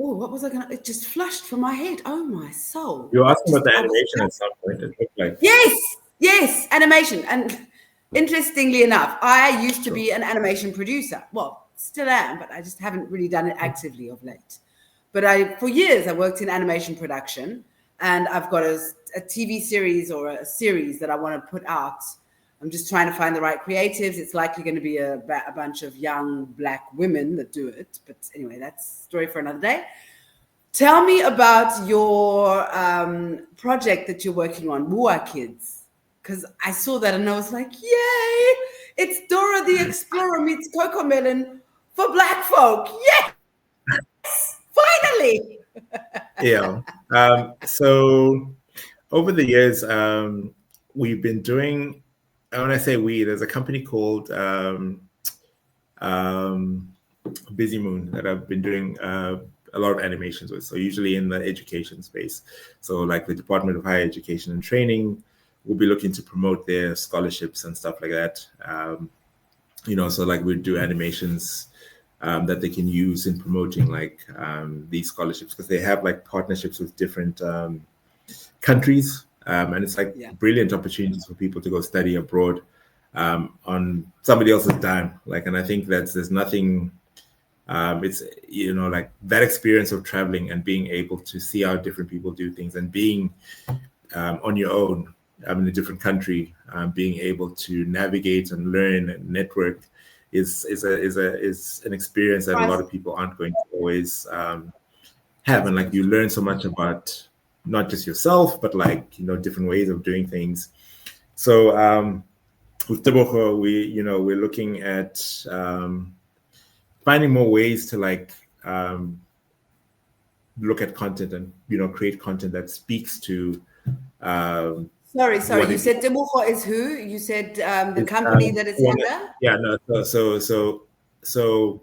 Oh, what was I going to? It just flashed from my head. Oh, my soul. You were asking about the animation at some point. It looked like. Yes, animation. And interestingly enough, I used to be an animation producer. Well, still am, but I just haven't really done it actively of late. But for years, I worked in animation production, and I've got a TV series or a series that I want to put out. I'm just trying to find the right creatives. It's likely going to be a bunch of young Black women that do it. But anyway, that's a story for another day. Tell me about your project that you're working on, Mua Kids. Because I saw that and I was like, yay! It's Dora the Explorer meets Coco Melon for Black folk. Yes! Finally! Yeah. So over the years, we've been doing, when I say we, there's a company called Busy Moon that I've been doing a lot of animations with. So usually in the education space. So like the Department of Higher Education and Training will be looking to promote their scholarships and stuff like that. You know, so like we do animations that they can use in promoting like these scholarships, because they have like partnerships with different countries. And it's like brilliant opportunities for people to go study abroad on somebody else's dime. Like, and I think there's nothing, it's, you know, like that experience of traveling and being able to see how different people do things and being on your own in a different country, being able to navigate and learn and network is an experience that a lot of people aren't going to always have. And like you learn so much about not just yourself, but like, you know, different ways of doing things. So with Tebogo, we're looking at finding more ways to like look at content and create content that speaks to Sorry. what You it said Tebogo is who? You said the is. company that it's under? Yeah, no. So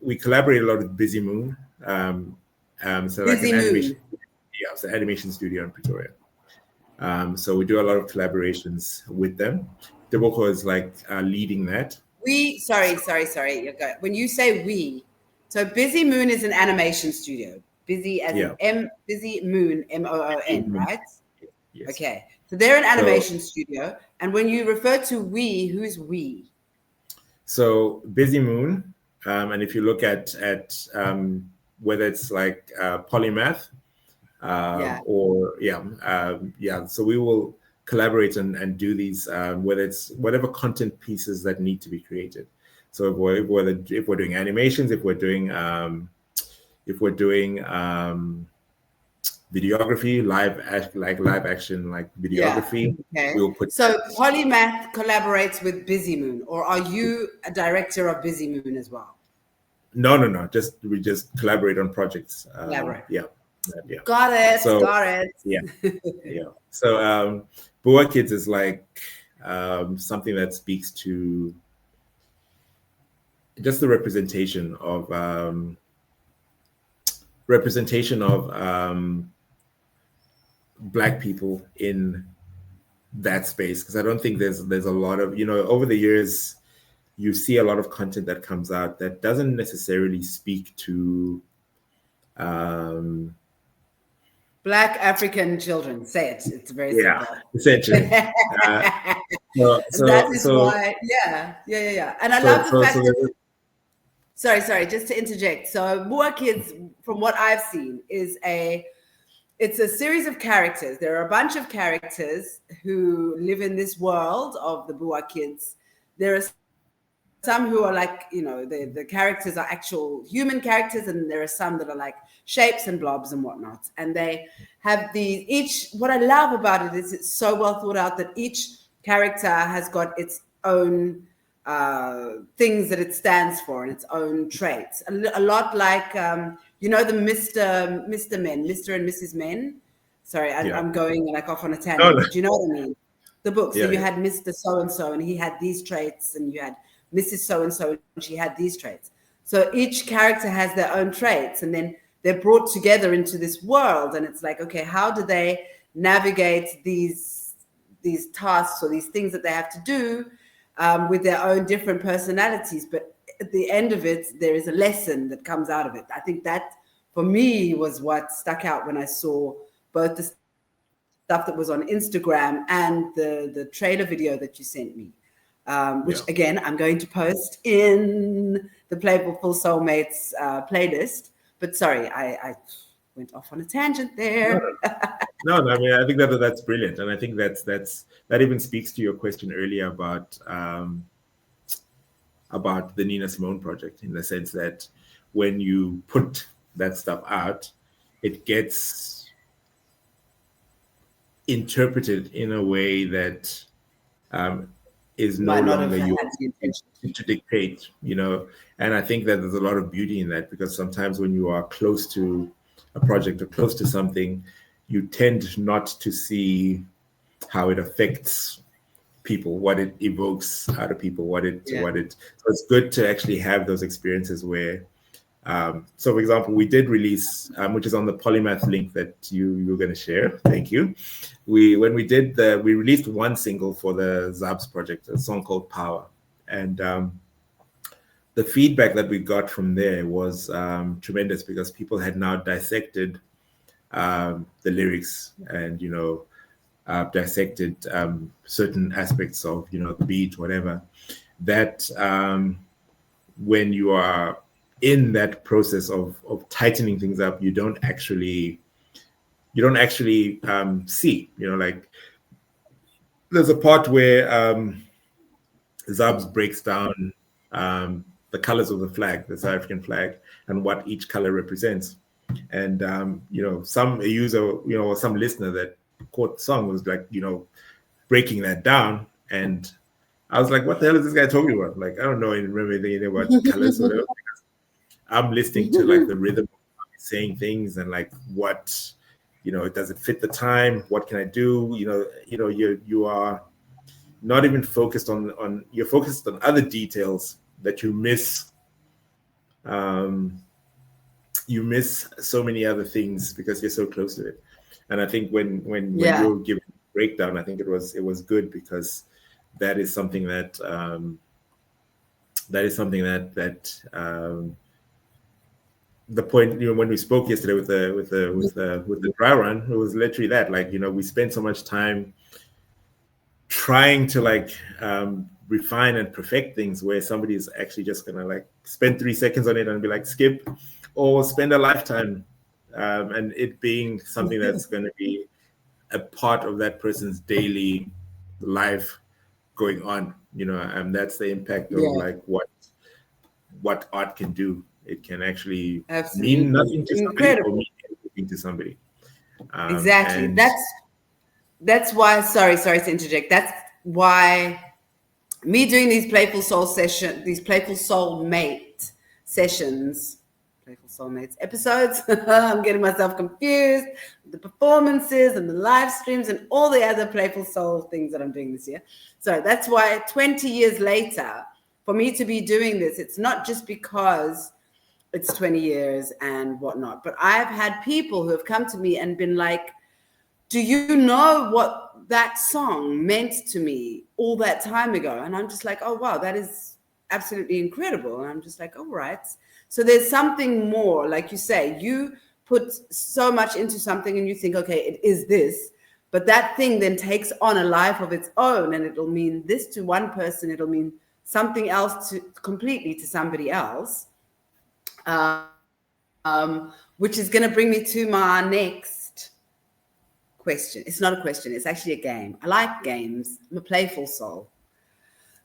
we collaborate a lot with Busy Moon. So like Busy an animation, Moon. it's an animation studio in Pretoria. So we do a lot of collaborations with them. Tebogo is like leading that. Sorry. You go. When you say we, so Busy Moon is an animation studio. Busy as in Busy Moon, MOON, right? Yes. Okay. So they're an animation studio. And when you refer to we, who's we? So Busy Moon, and if you look at whether it's like Polymath, so we will collaborate and do these, whether it's whatever content pieces that need to be created. So if we're doing animations, if we're doing videography, live action videography, okay. we'll put. So Polymath collaborates with Busy Moon, or are you a director of Busy Moon as well? No. We just collaborate on projects. Collaborate. Yeah. Got it. Yeah. So Boa Kids is like something that speaks to just the representation of Black people in that space, because I don't think there's a lot of, over the years you see a lot of content that comes out that doesn't necessarily speak to Black African children. Say it. It's very simple. Essentially. That is why. Yeah. And I love the fact that. Sorry, just to interject. So Boa Kids, from what I've seen, it's a series of characters. There are a bunch of characters who live in this world of the Boa Kids. There are some who are like, the characters are actual human characters, and there are some that are like shapes and blobs and whatnot. And they have what I love about it is it's so well thought out that each character has got its own things that it stands for and its own traits. A lot like, the Mr. Men, Mr. and Mrs. Men. Sorry, I'm going like off on a tangent. But you know what I mean? The book. So you had Mr. So-and-so and he had these traits, and you had Mrs. So-and-so and she had these traits. So each character has their own traits, and then they're brought together into this world. And it's like, okay, how do they navigate these tasks or these things that they have to do with their own different personalities? But at the end of it, there is a lesson that comes out of it. I think that for me was what stuck out when I saw both the stuff that was on Instagram and the trailer video that you sent me, which again, I'm going to post in the Playful Soul Mates playlist. But sorry, I went off on a tangent there. No, I mean, I think that's brilliant. And I think that even speaks to your question earlier about the Nina Simone project, in the sense that when you put that stuff out, it gets interpreted in a way that is no longer yours to dictate, and I think that there's a lot of beauty in that, because sometimes when you are close to a project or close to something, you tend not to see how it affects people, what it evokes out of people, so it's good to actually have those experiences where so for example, we did release, which is on the Polymath link that you were going to share. Thank you. We released one single for the Nyambz project, a song called Power. And the feedback that we got from there was tremendous, because people had now dissected the lyrics and, dissected certain aspects of, the beat, whatever, that when you are in that process of tightening things up, you don't actually see, like there's a part where Nyambz breaks down the colors of the flag, the South African flag, and what each color represents. And some user, or some listener that caught the song was like, breaking that down and I was like, what the hell is this guy talking about? Like, I don't know, I didn't remember anything about colors or whatever. I'm listening to like the rhythm of saying things and like what, does it fit the time? What can I do? You are not even focused on you're focused on other details that you miss. You miss so many other things because you're so close to it. And I think when you were giving a breakdown, I think it was good because that is something that the point, when we spoke yesterday with the dry run, it was literally that, like, we spend so much time trying to like refine and perfect things where somebody is actually just gonna like spend 3 seconds on it and be like skip, or spend a lifetime, and it being something that's going to be a part of that person's daily life going on, and that's the impact of like what art can do. It can actually mean nothing to somebody or mean everything to somebody. Exactly. That's why, sorry to interject. That's why me doing these Playful Soul Mate sessions, Playful Soul Mates episodes, I'm getting myself confused, the performances and the live streams and all the other Playful Soul things that I'm doing this year. So that's why 20 years later, for me to be doing this, it's not just because it's 20 years and whatnot, but I've had people who have come to me and been like, do you know what that song meant to me all that time ago? And I'm just like, oh, wow, that is absolutely incredible. And I'm just like, all right. So there's something more, like you say, you put so much into something and you think, okay, it is this, but that thing then takes on a life of its own, and it'll mean this to one person, it'll mean something else completely to somebody else. Which is going to bring me to my next question. It's not a question, it's actually a game. I like games. I'm a playful soul.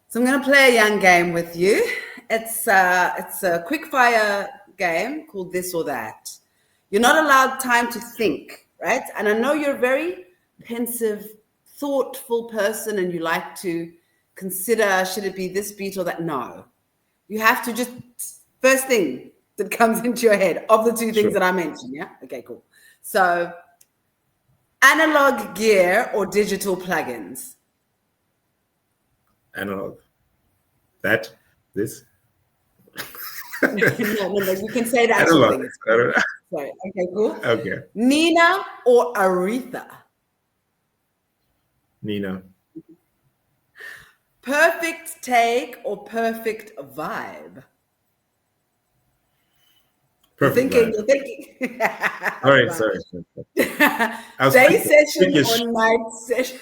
So I'm going to play a young game with you. It's a quick fire game called This or That. You're not allowed time to think, right? And I know you're a very pensive, thoughtful person and you like to consider, should it be this beat or that? No. You have to just, first thing that comes into your head of the two things that I mentioned, yeah? Okay, cool. So, analog gear or digital plugins? Analog. This? No, you can say that. Analog. Sorry. Okay, cool. Okay. Nina or Aretha? Nina. Perfect take or perfect vibe? Perfect. You're thinking. All right, sorry. Day session or night session?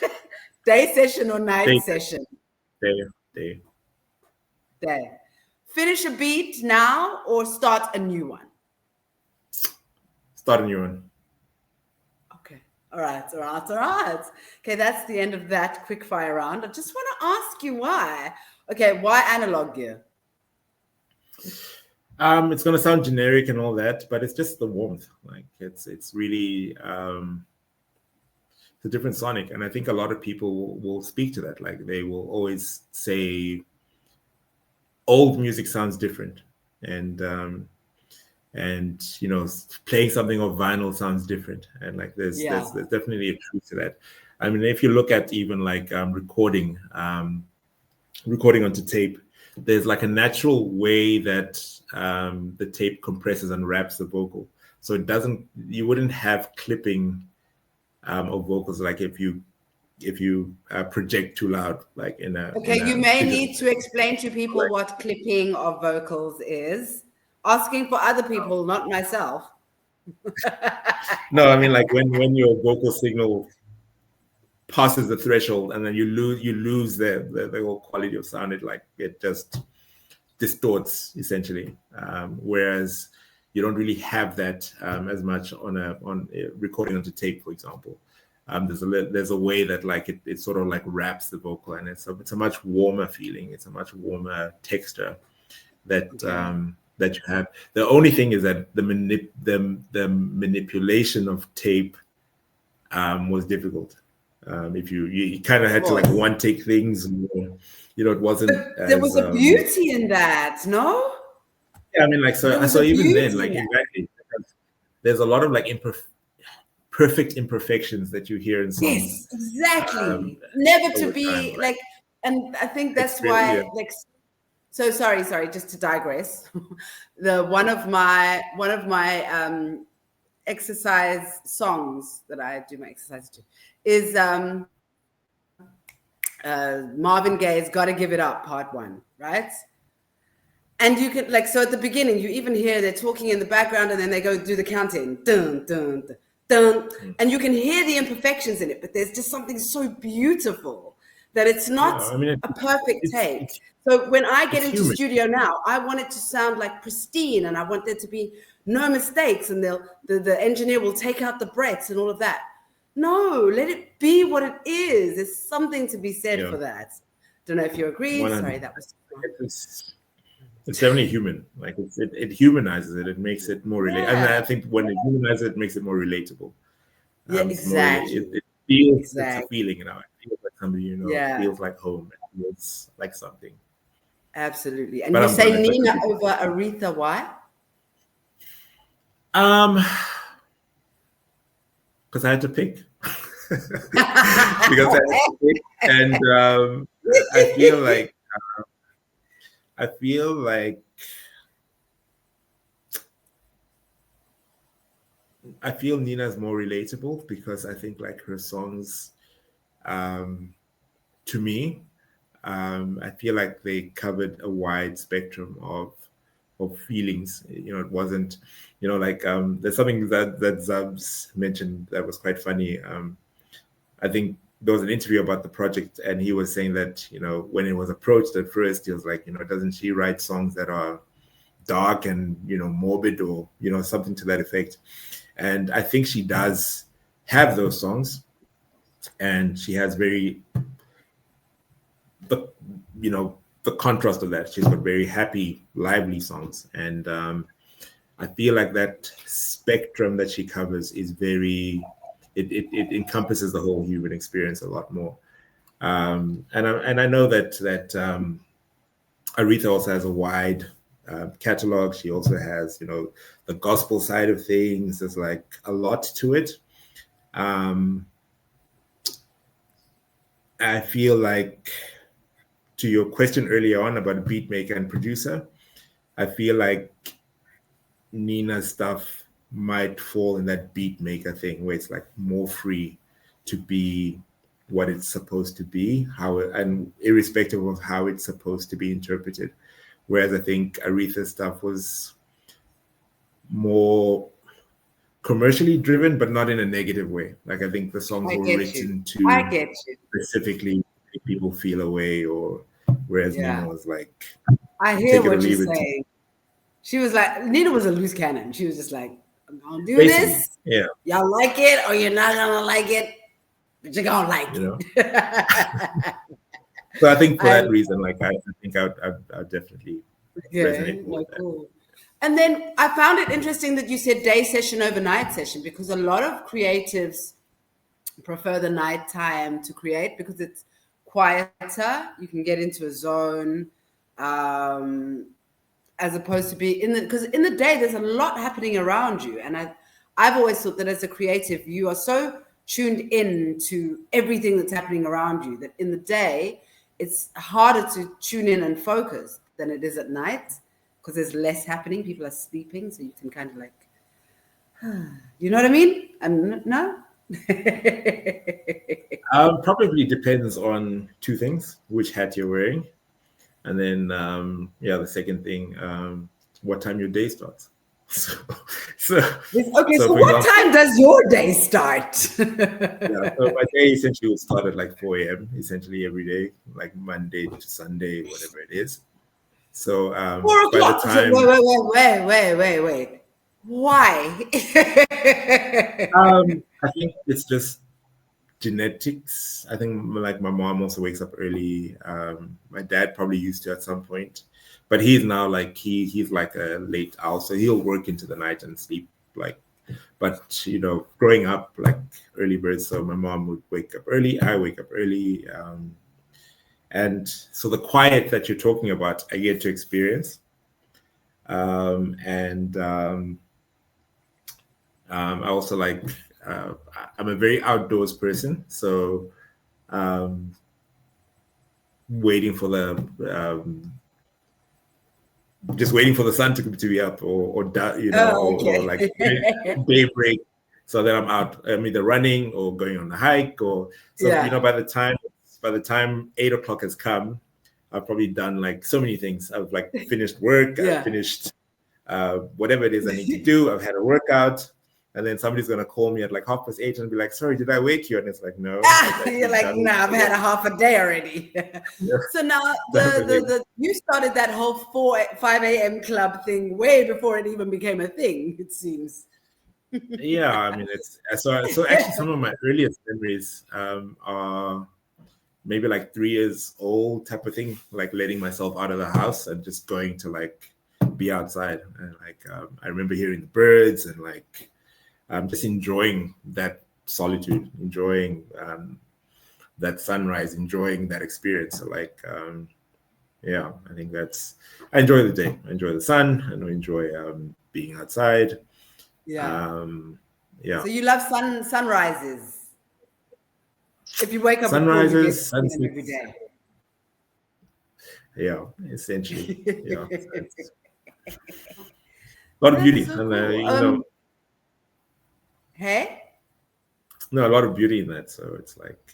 Day session or night session? Day. Finish a beat now or start a new one? Start a new one. Okay. All right. Okay, that's the end of that quick fire round. I just want to ask you why. Okay, why analog gear? It's gonna sound generic and all that, but it's just the warmth. Like it's really it's a different sonic, and I think a lot of people will speak to that. Like they will always say old music sounds different, and playing something of vinyl sounds different, and like there's definitely a truth to that. I mean, if you look at even like recording onto tape, there's like a natural way that the tape compresses and wraps the vocal, so you wouldn't have clipping of vocals like if you project too loud, like in a. You may need to explain to people what clipping of vocals is. Asking for other people, not myself. No, I mean like when your vocal signal passes the threshold and then you lose the whole quality of sound. It just distorts essentially, whereas you don't really have that as much on recording onto tape, for example. There's a way that like it sort of like wraps the vocal, and it's a much warmer feeling. It's a much warmer texture that that you have. The only thing is that the manipulation of tape was difficult. If you kind of had to like one take things, it wasn't There as was a beauty in that, no? yeah, I mean, like, There was so a even then, beauty like, in that. exactly, there's a lot of like perfect imperfections that you hear in songs. Yes, exactly. Never to Over time, be right? like, and I think It's that's really, why, like, so sorry, just to digress. One of my exercise songs that I do my exercise to is Marvin Gaye's "Gotta Give It Up" Part 1, right? And you can, like, so at the beginning, you even hear they're talking in the background, and then they go do the counting, dun dun dun dun, and you can hear the imperfections in it. But there's just something so beautiful that it's not I mean, a perfect it's take. So when I get it's into human. studio now, I want it to sound like pristine, and I want there to be no mistakes, and the engineer will take out the breaths and all of that. No, let it be what it is. There's something to be said for that. Don't know if you agree. 100. Sorry, that was. It's definitely human. Like, it humanizes it. It makes it more relatable. And I think when it humanizes it, makes it more relatable. Yeah, exactly. It feels, it's a Exactly. feeling, It feels like somebody, It feels like home. It feels like something. Absolutely. And But you I'm say biased. Nina over Aretha, why? Because I had to pick. Because I had to pick, and I feel like I feel like I feel Nina's more relatable because I think like her songs, to me, I feel like they covered a wide spectrum of feelings. It wasn't, like there's something that Nyambz mentioned that was quite funny. I think there was an interview about the project, and he was saying that when it was approached at first, he was like, doesn't she write songs that are dark and morbid, or something to that effect? And I think she does have those songs, and she has very the contrast of that. She's got very happy, lively songs, and I feel like that spectrum that she covers is very. It encompasses the whole human experience a lot more. And I know that Aretha also has a wide catalog. She also has the gospel side of things. There's like a lot to it. I feel like, to your question earlier on about a beat maker and producer, I feel like Nina's stuff might fall in that beat maker thing where it's like more free to be what it's supposed to be, and irrespective of how it's supposed to be interpreted. Whereas I think Aretha's stuff was more commercially driven, but not in a negative way. Like, I think the songs were written to specifically make people feel a way, or whereas Nina was like, I hear what you're saying. She was like, Nina was a loose cannon. She was just like, I'm gonna do this. Yeah. Y'all like it or you're not gonna like it, but you're gonna like it. So I think for that reason, like I think I definitely resonate with that. Cool. And then I found it interesting that you said day session over night session, because a lot of creatives prefer the night time to create because it's quieter. You can get into a zone, as opposed to be because in the day there's a lot happening around you. And I've always thought that as a creative, you are so tuned in to everything that's happening around you that in the day it's harder to tune in and focus than it is at night, because there's less happening. People are sleeping, so you can kind of like, you know what I mean? No. Probably depends on two things: which hat you're wearing, and then the second thing, what time your day starts. So what time does your day start? So my day essentially would start at like 4 a.m. essentially every day, like Monday to Sunday, whatever it is. So 4 o'clock. By the time, wait. Why? I think it's just genetics. I think like my mom also wakes up early. My dad probably used to at some point, but he's now like he's like a late owl, so he'll work into the night and sleep like. But growing up like early birds, so my mom would wake up early. I wake up early. And so the quiet that you're talking about, I get to experience. I also like, I'm a very outdoors person. So waiting for just waiting for the sun to be up or like daybreak. So that I'm out, I'm either running or going on a hike by the time 8 o'clock has come, I've probably done like so many things. I've like finished work, I've finished whatever it is I need to do. I've had a workout, and then somebody's gonna call me at like 8:30 and be like, "Sorry, did I wake you?" And it's like, no. You're like, "No, I've had a half a day already." So now you started that whole 5 a.m. club thing way before it even became a thing, it seems. Yeah, I mean, it's so actually some of my earliest memories are maybe like 3 years old type of thing, like letting myself out of the house and just going to like be outside, and like I remember hearing the birds and like just enjoying that solitude, enjoying that sunrise, enjoying that experience. So like I think I enjoy the day, I enjoy the sun, and I enjoy being outside. So you love sunrises. If you wake up sunrises, before, you get every day. Yeah, essentially. Yeah. A lot of beauty. So cool. Hey? No, a lot of beauty in that. So it's like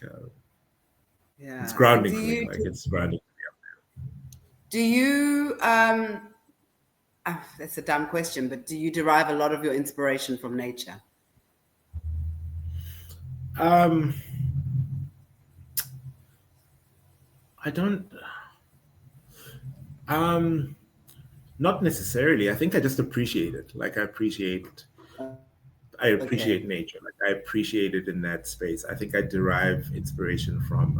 it's grounding for me. Like it's grounding. Do you that's a dumb question, but do you derive a lot of your inspiration from nature? I don't not necessarily. I think I just appreciate it. Like I appreciate nature. Like I appreciate it in that space. I think I derive inspiration from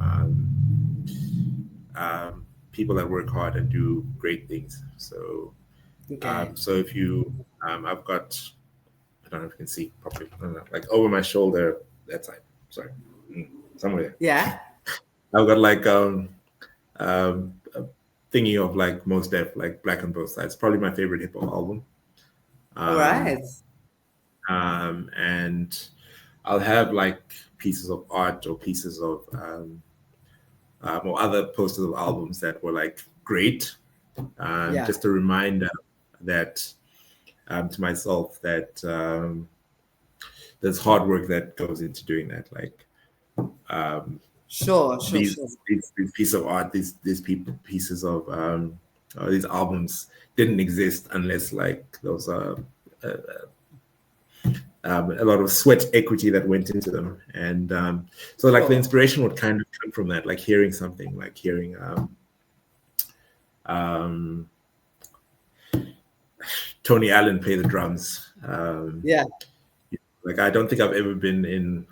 people that work hard and do great things. So so if you I've got, I don't know if you can see properly, I don't know, like over my shoulder, that side, sorry, somewhere. Yeah. I've got like a thingy of like Mos Def, like Black on Both Sides, probably my favorite hip hop album. All right. And I'll have like pieces of art or pieces of or other posters of albums that were like great. Just a reminder that to myself that there's hard work that goes into doing that. Like these pieces of art, these pieces of these albums didn't exist unless like there was a lot of sweat equity that went into them. And so like the inspiration would kind of come from that, like hearing something, like hearing Tony Allen play the drums. Like I don't think I've ever been in,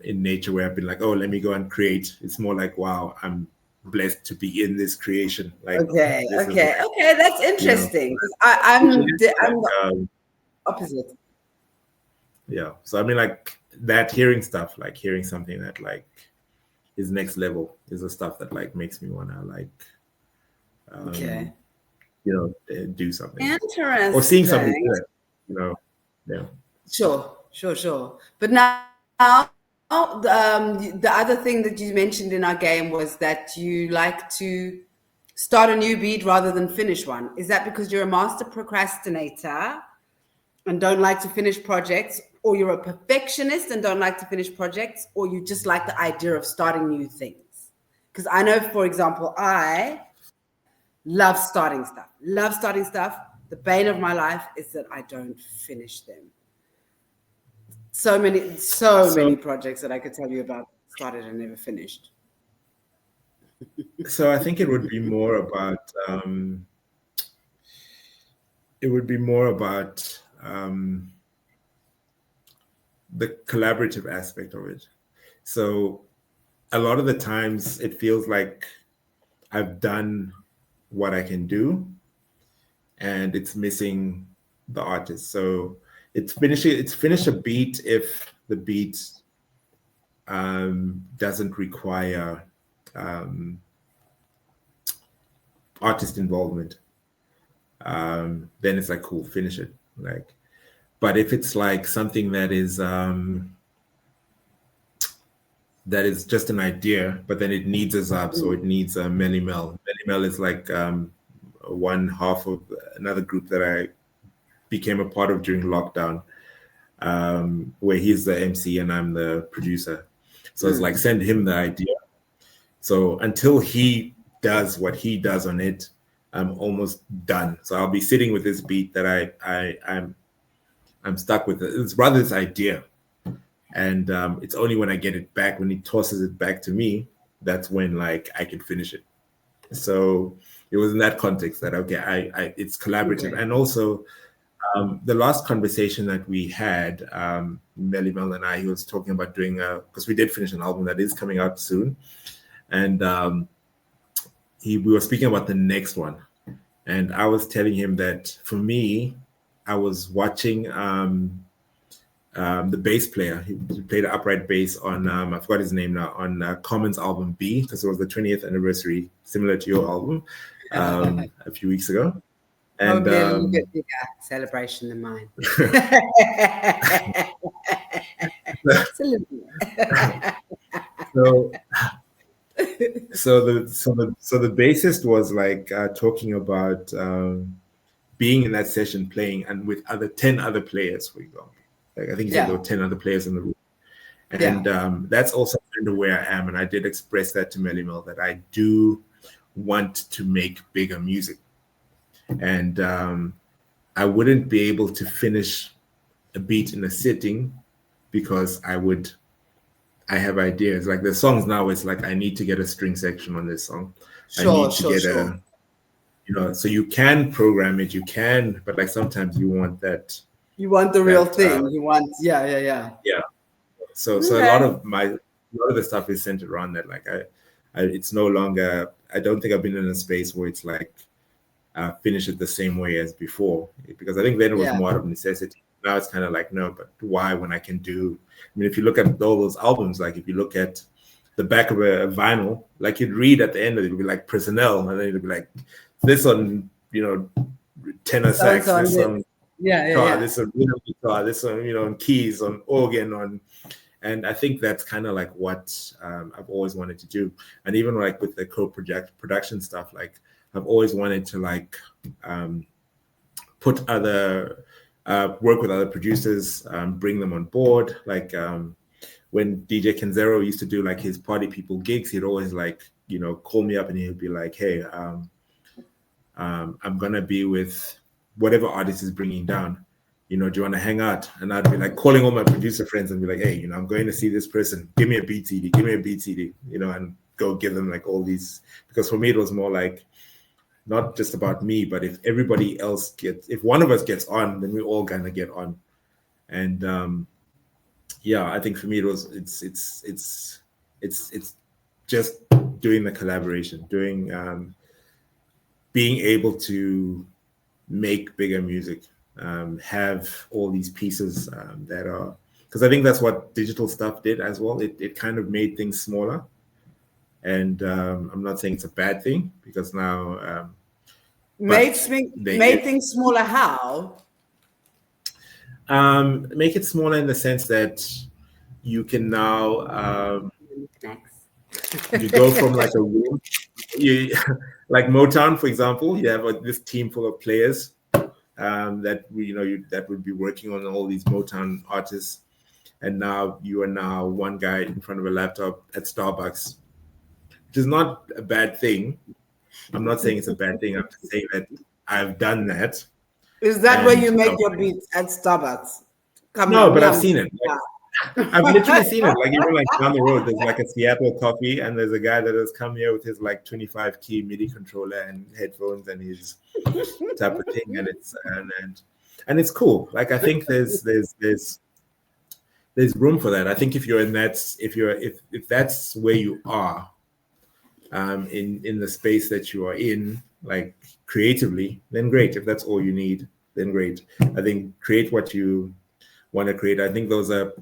in nature where I've been like, oh, let me go and create. It's more like, wow, I'm blessed to be in this creation. Like, okay, that's interesting. I'm the opposite. Yeah, so I mean, like that, hearing stuff, like hearing something that like is next level, is the stuff that like makes me want to like, do something. Interesting. Or seeing something good, yeah. Sure. But now, the other thing that you mentioned in our game was that you like to start a new beat rather than finish one. Is that because you're a master procrastinator and don't like to finish projects, or you're a perfectionist and don't like to finish projects, or you just like the idea of starting new things? Because I know, for example, I love starting stuff. The bane of my life is that I don't finish them. So many projects that I could tell you about started and never finished. So I think it would be more about the collaborative aspect of it. So a lot of the times it feels like I've done what I can do and it's missing the artist. So it's finished a beat if the beat doesn't require artist involvement, then it's like, cool, finish it. Like, but if it's like something that is just an idea, but then it needs a zap, so it needs a Melimel. Melimel is like one half of another group that I became a part of during lockdown, where he's the MC and I'm the producer. So it's like, send him the idea. So until he does what he does on it, I'm almost done. So I'll be sitting with this beat that I'm stuck with. It's rather this idea. And it's only when I get it back, when he tosses it back to me, that's when like I can finish it. So it was in that context that, okay, it's collaborative. Okay. And also the last conversation that we had, Melimel and I, he was talking about doing, because we did finish an album that is coming out soon. And we were speaking about the next one. And I was telling him that for me, I was watching the bass player. He played an upright bass on, I forgot his name now, on Common's album B, because it was the 20th anniversary, similar to your album, a few weeks ago. And probably a little bit bigger celebration than mine. It's a little bit. So the bassist was like talking about being in that session playing and with 10 other players, for example. Like I think he said there were 10 other players in the room. And that's also kind of where I am. And I did express that to Melimel, that I do want to make bigger music. And I wouldn't be able to finish a beat in a sitting because I have ideas. Like the songs now, it's like I need to get a string section on this song. I need to get a, so you can program it, you can, but like sometimes you want that. You want the real thing. You want, yeah. So a lot of the stuff is centered around that. Like it's no longer. I don't think I've been in a space where it's like finish it the same way as before, because I think then it was more out of necessity. Now it's kind of like, no, but why when I can do? I mean, if you look at all those albums, like if you look at the back of a vinyl, like you'd read at the end of it, it'd be like Personnel, and then it'd be like this on, tenor sax, this on guitar, this on guitar, this on on keys, on organ, and I think that's kind of like what I've always wanted to do. And even like with the production stuff, like I've always wanted to like put other work with other producers, bring them on board. Like when DJ Kenzero used to do like his party people gigs, he'd always like call me up and he'd be like, hey, I'm gonna be with whatever artist is bringing down, do you want to hang out? And I'd be like calling all my producer friends and be like, hey, I'm going to see this person, give me a beat CD, and go give them like all these, because for me it was more like not just about me, but if everybody else if one of us gets on, then we all gonna get on. And I think for me it's just doing the collaboration, doing being able to make bigger music, have all these pieces that are, because I think that's what digital stuff did as well. It kind of made things smaller, and I'm not saying it's a bad thing, because now made things smaller. How? Make it smaller in the sense that you can now you go from like a room, like Motown, for example. You have this team full of players that that would be working on all these Motown artists, and now you are one guy in front of a laptop at Starbucks, which is not a bad thing. I'm not saying it's a bad thing. I'm just saying that I've done that. Is that where you make your beats, at Starbucks? No, but I've seen it. I've literally seen it. Like even like down the road, there's like a Seattle coffee, and there's a guy that has come here with his like 25 key MIDI controller and headphones and his type of thing, and it's cool. Like I think there's room for that. I think if you're in that, if that's where you are, in the space that you are in, like creatively, then great. If that's all you need, then great. I think create what you want to create. I think there was a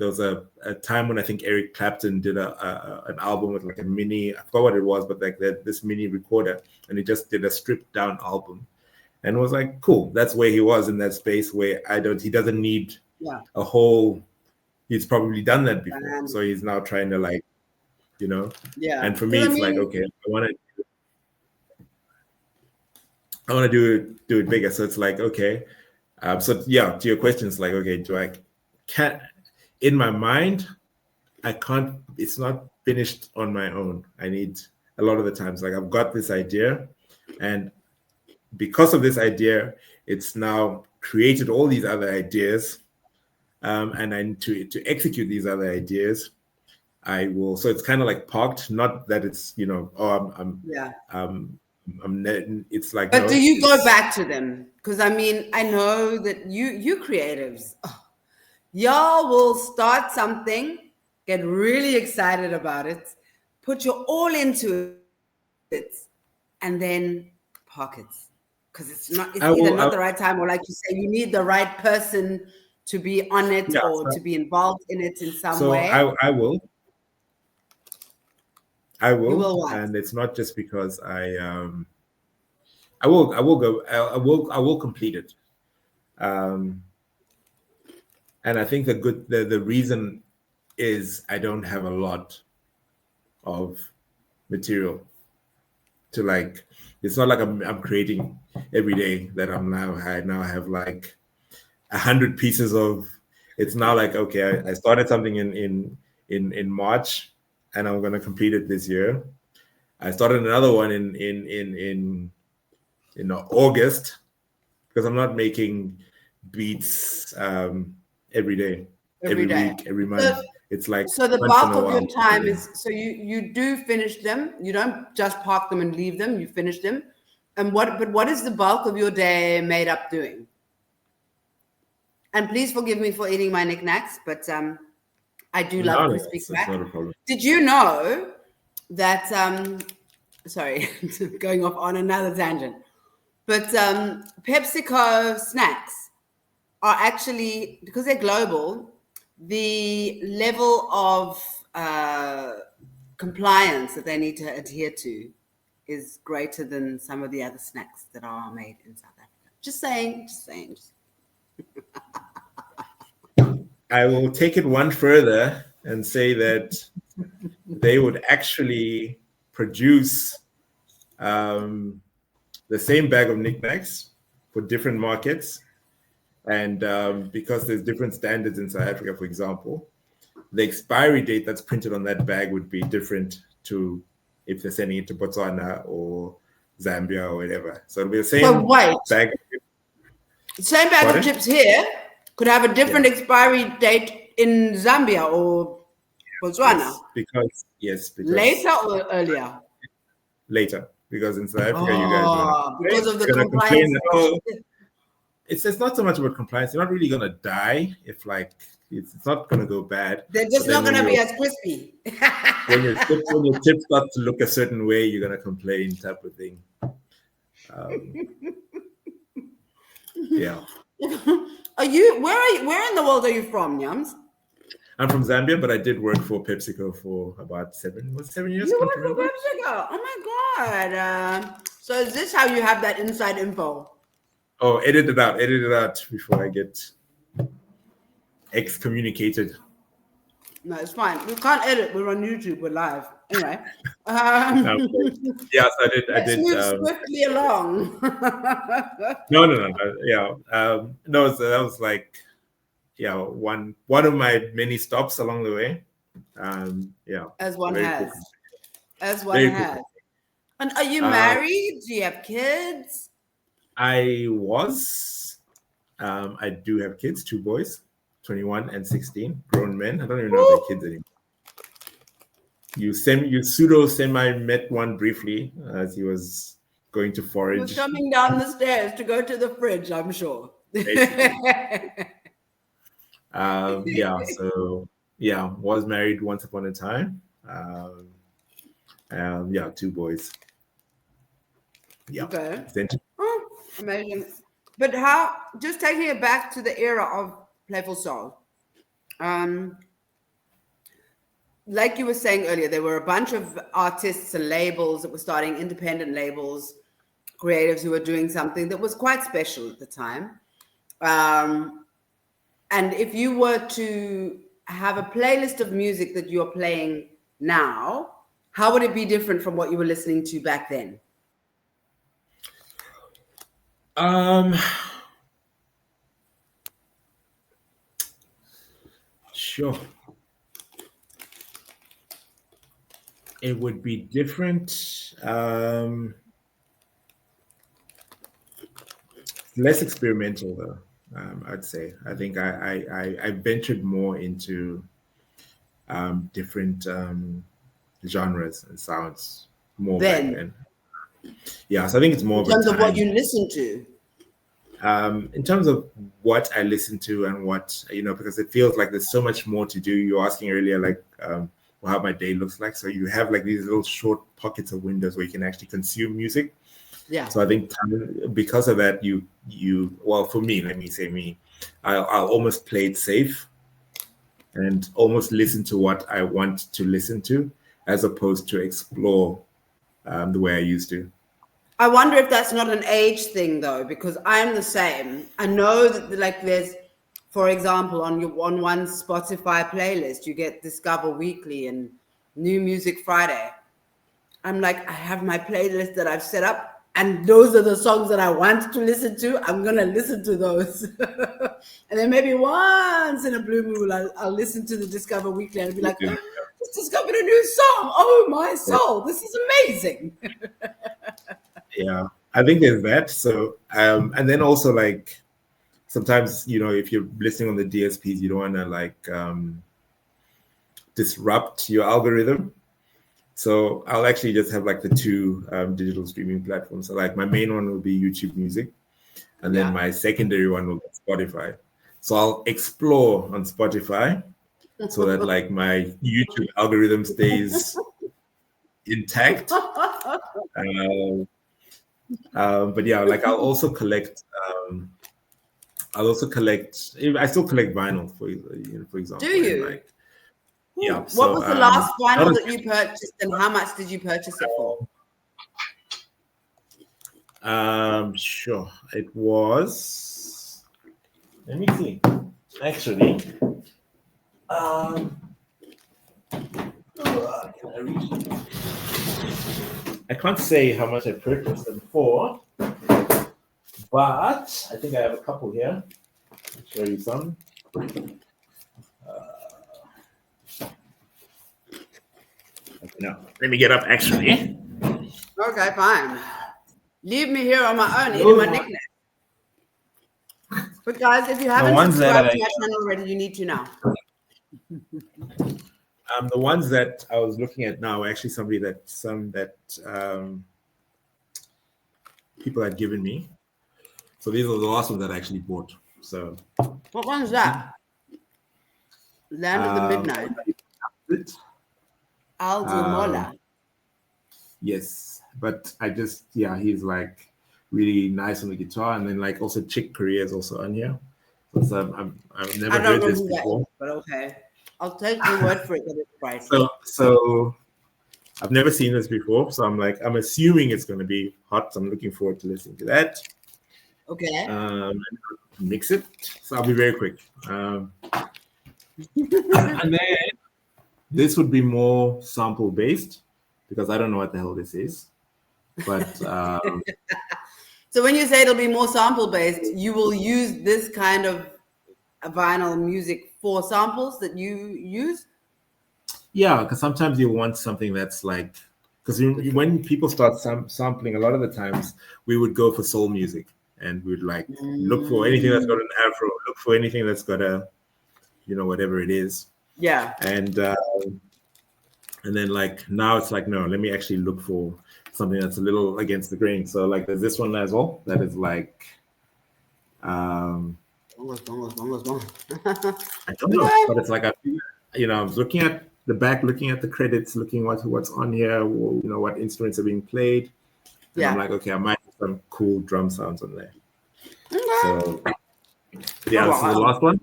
time when I think Eric Clapton did an album with like a mini, I forgot what it was, but like this mini recorder, and he just did a stripped down album, and it was like, cool. That's where he was in that space where he doesn't need a whole. He's probably done that before, so he's now trying to like, you know. Yeah. And for me, it's like, okay, I want to do it bigger. So it's like, okay. So yeah, to your question, it's like, okay, in my mind, I can't, it's not finished on my own. I need a lot of the times, like I've got this idea, and because of this idea, it's now created all these other ideas. And I need to execute these other ideas. I will. So it's kind of like parked. Not that it's, you know, it's like. But do you go back to them? Because I mean, I know that you creatives, y'all will start something, get really excited about it, put your all into it, and then park it. Because it's either not the right time, or like you say, you need the right person to be on it or to be involved in it in some way. So I will. You will what? And it's not just because I will complete it. And I think the reason is I don't have a lot of material to like. It's not like I'm creating every day that I now have like 100 pieces of. It's now like, okay, I started something in March, and I'm gonna complete it this year. I started another one in August, because I'm not making beats every day, every week, every month. It's like, so the bulk of your time is, so you do finish them. You don't just park them and leave them. You finish them. And what is the bulk of your day made up doing? And please forgive me for eating my knickknacks, but I do love crispy crack. Not a problem. Did you know that, sorry, going off on another tangent, but PepsiCo snacks are actually, because they're global, the level of compliance that they need to adhere to is greater than some of the other snacks that are made in South Africa. Just saying. I will take it one further and say that they would actually produce the same bag of knickknacks for different markets. And because there's different standards in South Africa, for example, the expiry date that's printed on that bag would be different to if they're sending it to Botswana or Zambia or whatever. So it'll be the same bag. The same bag of chips here could have a different expiry date in Zambia or Botswana. Because later or earlier? Later, because in South Africa, you guys because of the compliance. It's not so much about compliance. You're not really gonna die if like it's not gonna go bad. They're just not gonna be as crispy. when your chips start to look a certain way, you're gonna complain, type of thing. Yeah. Where in the world are you from, Nyams? I'm from Zambia, but I did work for PepsiCo for about 7 years. You worked for PepsiCo? Oh my God. So is this how you have that inside info? Oh, edit it out before I get excommunicated. No, it's fine. We can't edit. We're on YouTube. We're live. Anyway. Yes, I did. Let's move swiftly along. No. Yeah. No, so that was like, one of my many stops along the way. As one has. As one has. And are you married? Do you have kids? I was. I do have kids, 2 boys, 21 and 16, grown men. I don't even know if they're kids anymore. You semi met one briefly as he was going to forage. He was coming down the stairs to go to the fridge, I'm sure. Was married once upon a time. 2 boys. Yeah. Okay. Amazing. But how, just taking it back to the era of Playful Soul, Like you were saying earlier, there were a bunch of artists and labels that were starting, independent labels, creatives who were doing something that was quite special at the time. And if you were to have a playlist of music that you're playing now, how would it be different from what you were listening to back then? Sure. It would be different. Less experimental, though. I'd say. I think I ventured more into different genres and sounds more back then. Yeah, so I think it's more in terms of what you listen to. In terms of what I listen to and what, because it feels like there's so much more to do. You were asking earlier, like, how my day looks like. So you have like these little short pockets of windows where you can actually consume music. Yeah. So I think because of that, well, for me, let me say me, I'll almost play it safe and almost listen to what I want to listen to, as opposed to explore the way I used to. I wonder if that's not an age thing though, because I'm the same. I know that like there's, for example, on one Spotify playlist, you get Discover Weekly and New Music Friday. I'm like, I have my playlist that I've set up, and those are the songs that I want to listen to. I'm gonna listen to those, and then maybe once in a blue moon, I'll listen to the Discover Weekly and be like, I just discovered a new song. Oh my soul, this is amazing. Yeah, I think there's that. So, and then also like sometimes, if you're listening on the DSPs, you don't want to like disrupt your algorithm. So I'll actually just have like the two digital streaming platforms. So like my main one will be YouTube Music, and then my secondary one will be Spotify. So I'll explore on Spotify so that like my YouTube algorithm stays intact. But yeah, like I'll also collect. I still collect vinyl for example. Do you? And like, yeah. What was the last vinyl that you purchased, and how much did you purchase it for? Sure. It was. Let me see. Actually, can I reach it? I can't say how much I purchased them for, but I think I have a couple here. I'll show you some. No, let me get up actually. Okay, fine. Leave me here on my own, eating my knick-knack. But guys, if you haven't subscribed to my channel already, you need to now. The ones that I was looking at now are actually some that people had given me. So these are the last ones that I actually bought. So what one is that? Land of the Midnight. Aldo Mola. Yes, but he's like really nice on the guitar, and then like also Chick Corea is also on here. So I've never heard this before. Is, but okay, I'll take your word for it that it's pricey. So I've never seen this before, so I'm assuming it's going to be hot. So I'm looking forward to listening to that. Okay. Mix it. So I'll be very quick. And then this would be more sample based because I don't know what the hell this is. But so when you say it'll be more sample based, you will use this kind of vinyl music for samples that you use? Yeah, because sometimes you want something that's like, because when people start sampling, a lot of the times we would go for soul music and we'd like look for anything that's got an afro, look for anything that's got a, whatever it is. Yeah. And then like now it's like, no, let me actually look for something that's a little against the grain. So like there's this one as well that is like almost. I don't know, but it's like I was looking at the back, looking at the credits, looking what's on here, what instruments are being played. And I'm like, okay, I might have some cool drum sounds on there. So yeah, this is the last one.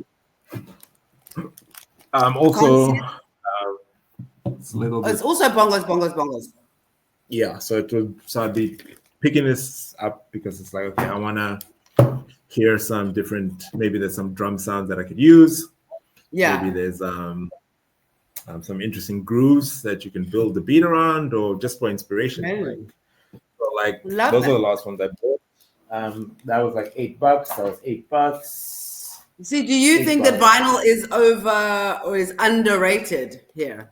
Also, it's a little Oh, it's bit. also bongos, bongos, bongos. Yeah, so I'd be picking this up because it's like, okay, I want to hear some different. Maybe there's some drum sounds that I could use. Yeah. Maybe there's some interesting grooves that you can build the beat around, or just for inspiration. Amazing. Those are the last ones I bought. That was like $8. That was $8. See, do you think that vinyl is over or is underrated here?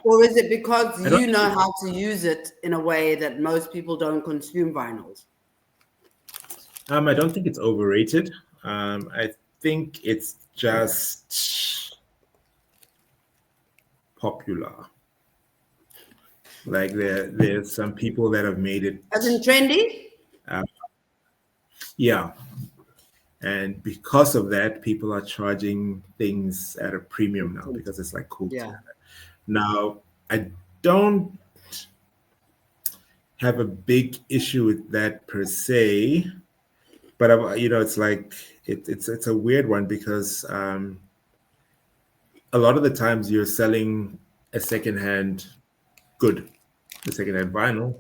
Or is it because you know how to use it in a way that most people don't consume vinyls? I don't think it's overrated. I think it's just popular. Like there's some people that have made it as in trendy. Yeah, and because of that, people are charging things at a premium now because it's like cool. Yeah. Now, I don't have a big issue with that per se, but it's like it's a weird one because a lot of the times you're selling a secondhand good, the secondhand vinyl,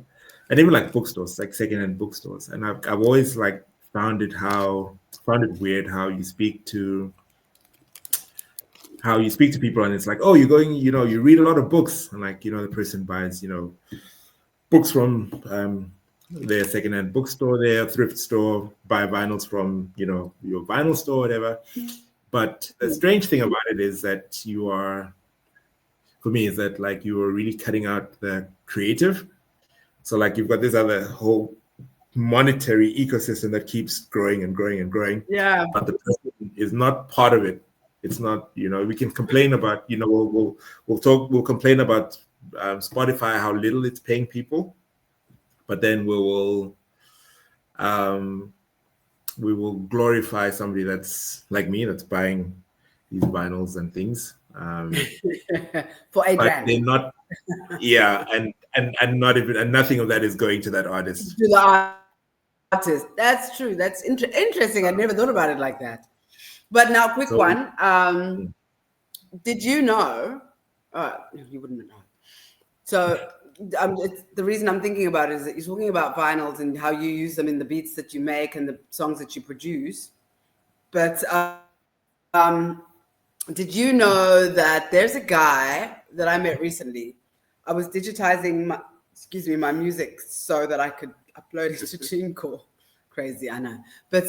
and even like bookstores, like secondhand bookstores, and I've always like found it weird how you speak to people, and it's like, oh, you're going, you read a lot of books, and like, the person buys, books from their secondhand bookstore, their thrift store, buy vinyls from, your vinyl store, whatever. But the strange thing about it is that for me, is that like you are really cutting out the creative. So like you've got this other whole monetary ecosystem that keeps growing and growing and growing. Yeah. But the person is not part of it. It's not, we can complain about, we'll complain about Spotify, how little it's paying people, but then we will glorify somebody that's like me, that's buying these vinyls and things. For $8. They're not, yeah, and not even, and nothing of that is going to that artist. To the artist. That's true. That's interesting. I never thought about it like that. But now, quick one. Did you know? You wouldn't know. So the reason I'm thinking about it is that you're talking about vinyls and how you use them in the beats that you make and the songs that you produce. But did you know that there's a guy that I met recently? I was digitizing my music so that I could upload it to TuneCore. Crazy, I know. But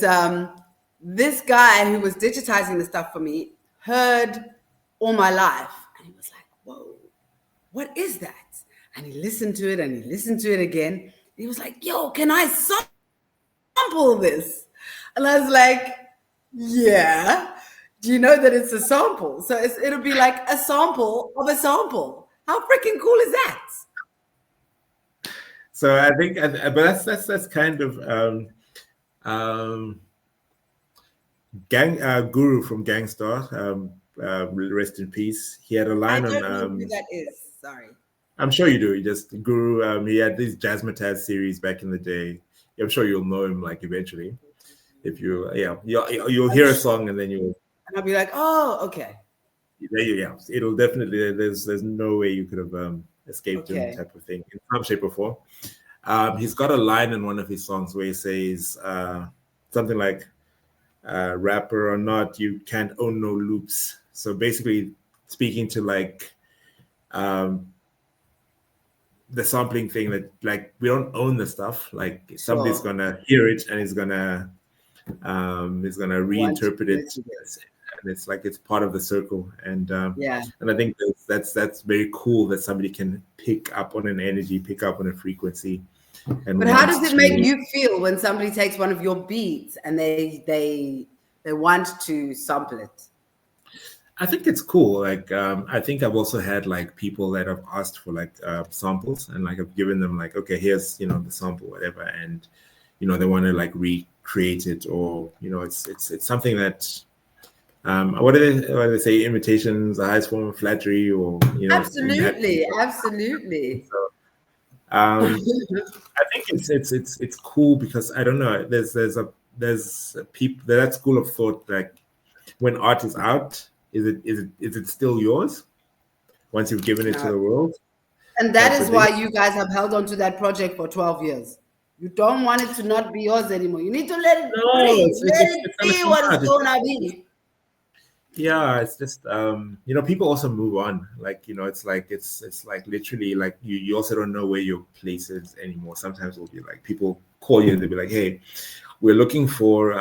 this guy who was digitizing the stuff for me heard All My Life, and he was like, whoa, what is that? And he listened to it and he listened to it again. He was like, yo, can I sample this? And I was like, yeah. Do you know that it's a sample? So it'll be like a sample of a sample. How freaking cool is that? So I think, but that's kind of Guru from Gangstar. Rest in peace. He had a line on. I don't know who that is. Sorry. I'm sure you do. He just Guru. He had these Jazzmatazz series back in the day. I'm sure you'll know him like eventually. If you'll hear a song and then you'll. And I'll be like, oh, okay. Yeah, it'll definitely. There's no way you could have escaped him, type of thing, in some shape or form. He's got a line in one of his songs where he says something like, "Rapper or not, you can't own no loops." So basically, speaking to like the sampling thing, that like we don't own the stuff. Like somebody's gonna hear it and is gonna reinterpret it. And it's like it's part of the circle, and I think that's very cool that somebody can pick up on an energy, pick up on a frequency. But how does it make you feel when somebody takes one of your beats and they want to sample it? I think it's cool. Like I think I've also had like people that have asked for like samples, and like I've given them like, okay, here's the sample, whatever, and they want to like recreate it, or it's something that. What do they say? Imitation's the highest form of flattery, or absolutely. So, I think it's cool because I don't know. There's there's people that school of thought like when art is out, is it still yours once you've given it to No. the world? And that is why you guys have held on to that project for 12 years. You don't want it to not be yours anymore. You need to let it breathe. Let it be what it's going to be. Yeah, it's just people also move on. Like, it's like literally like you also don't know where your place is anymore. Sometimes it'll be like people call you and they'll be like, hey, we're looking for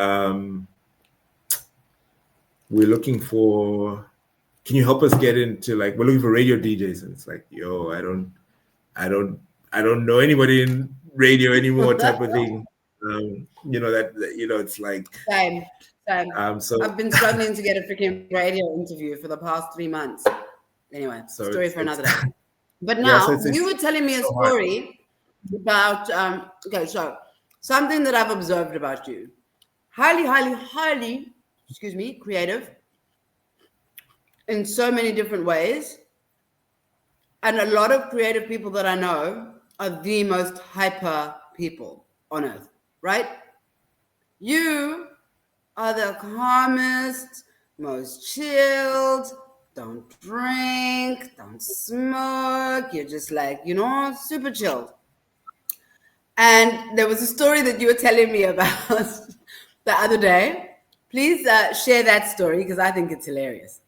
can you help us get into, like, we're looking for radio DJs, and it's like, yo, I don't know anybody in radio anymore, type of thing. It's like Same. so I've been struggling to get a freaking radio interview for the past 3 months. Anyway, story for another day. But now you were telling me a story about okay, so something that I've observed about you. Highly, creative in so many different ways. And a lot of creative people that I know are the most hyper people on earth, right? You are the calmest, most chilled, don't drink, don't smoke. You're just like, super chilled. And there was a story that you were telling me about the other day. Please share that story because I think it's hilarious.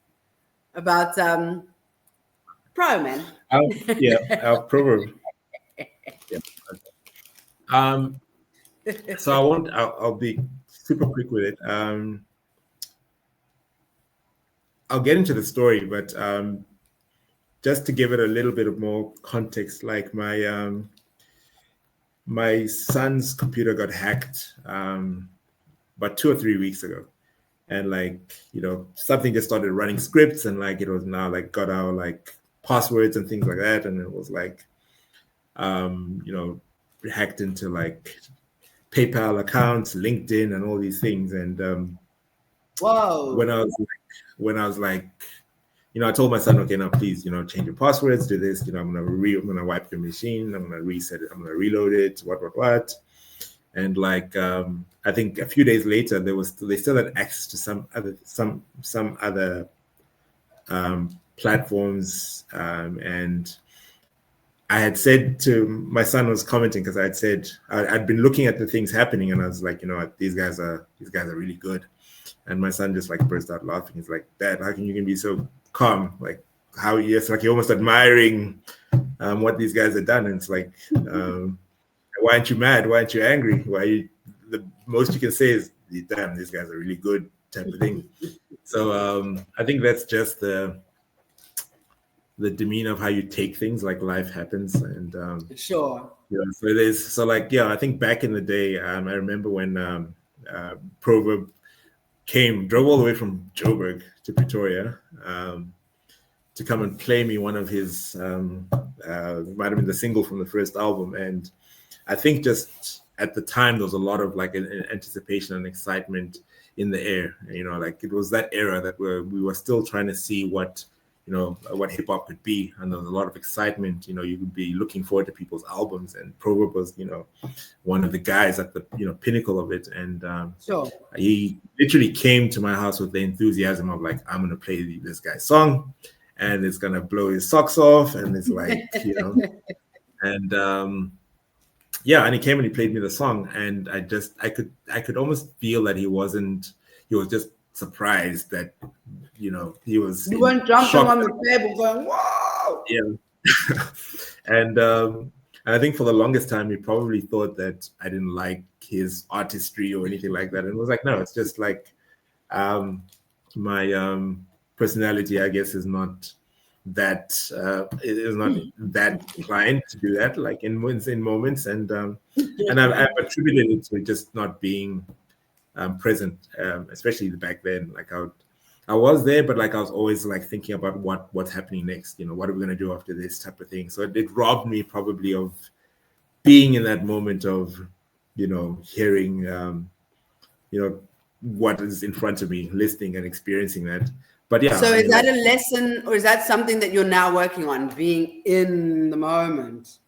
About ProVerb. ProVerb. So I'll be super quick with it. I'll get into the story, but just to give it a little bit of more context, like my son's computer got hacked about 2 or 3 weeks ago. And like, something just started running scripts, and like it was now like got our like passwords and things like that. And it was like, hacked into like PayPal accounts, LinkedIn, and all these things. And whoa! When I was like, I told my son, okay, now please, change your passwords, do this. I'm gonna wipe your machine. I'm gonna reset it. I'm gonna reload it. What? And like, I think a few days later, they still had access to some other platforms. And I had said to my son, was commenting because I had said I'd been looking at the things happening, and I was like, these guys are really good. And my son just like burst out laughing. He's like, Dad, how can you be so calm? Like, how it's like you're almost admiring what these guys have done. And it's like, why aren't you mad? Why aren't you angry? The most you can say is, damn, these guys are really good, type of thing. So I think that's just the demeanor of how you take things, like life happens. And sure. So I think back in the day, I remember when ProVerb drove all the way from Joburg to Pretoria to come and play me one of his might have been the single from the first album. And I think just at the time there was a lot of like an anticipation and excitement in the air. Like it was that era that we were still trying to see what hip hop could be, and there was a lot of excitement. You could be looking forward to people's albums, and ProVerb was one of the guys at the pinnacle of it. And sure, he literally came to my house with the enthusiasm of like, I'm gonna play this guy's song, and it's gonna blow his socks off, and it's like and and he came and he played me the song, and I could almost feel that he was just surprised that he was. You weren't jumping on the table going, "Wow!" Yeah, and I think for the longest time he probably thought that I didn't like his artistry or anything like that, and it was like, no, it's just like my personality, I guess, is not that inclined to do that, like in moments, and I've attributed it to just not being present, especially back then. Like I was there, but like I was always like thinking about what's happening next. What are we gonna do after this, type of thing. So it robbed me probably of being in that moment of hearing what is in front of me, listening and experiencing that. But yeah. So is that a lesson, or is that something that you're now working on, being in the moment?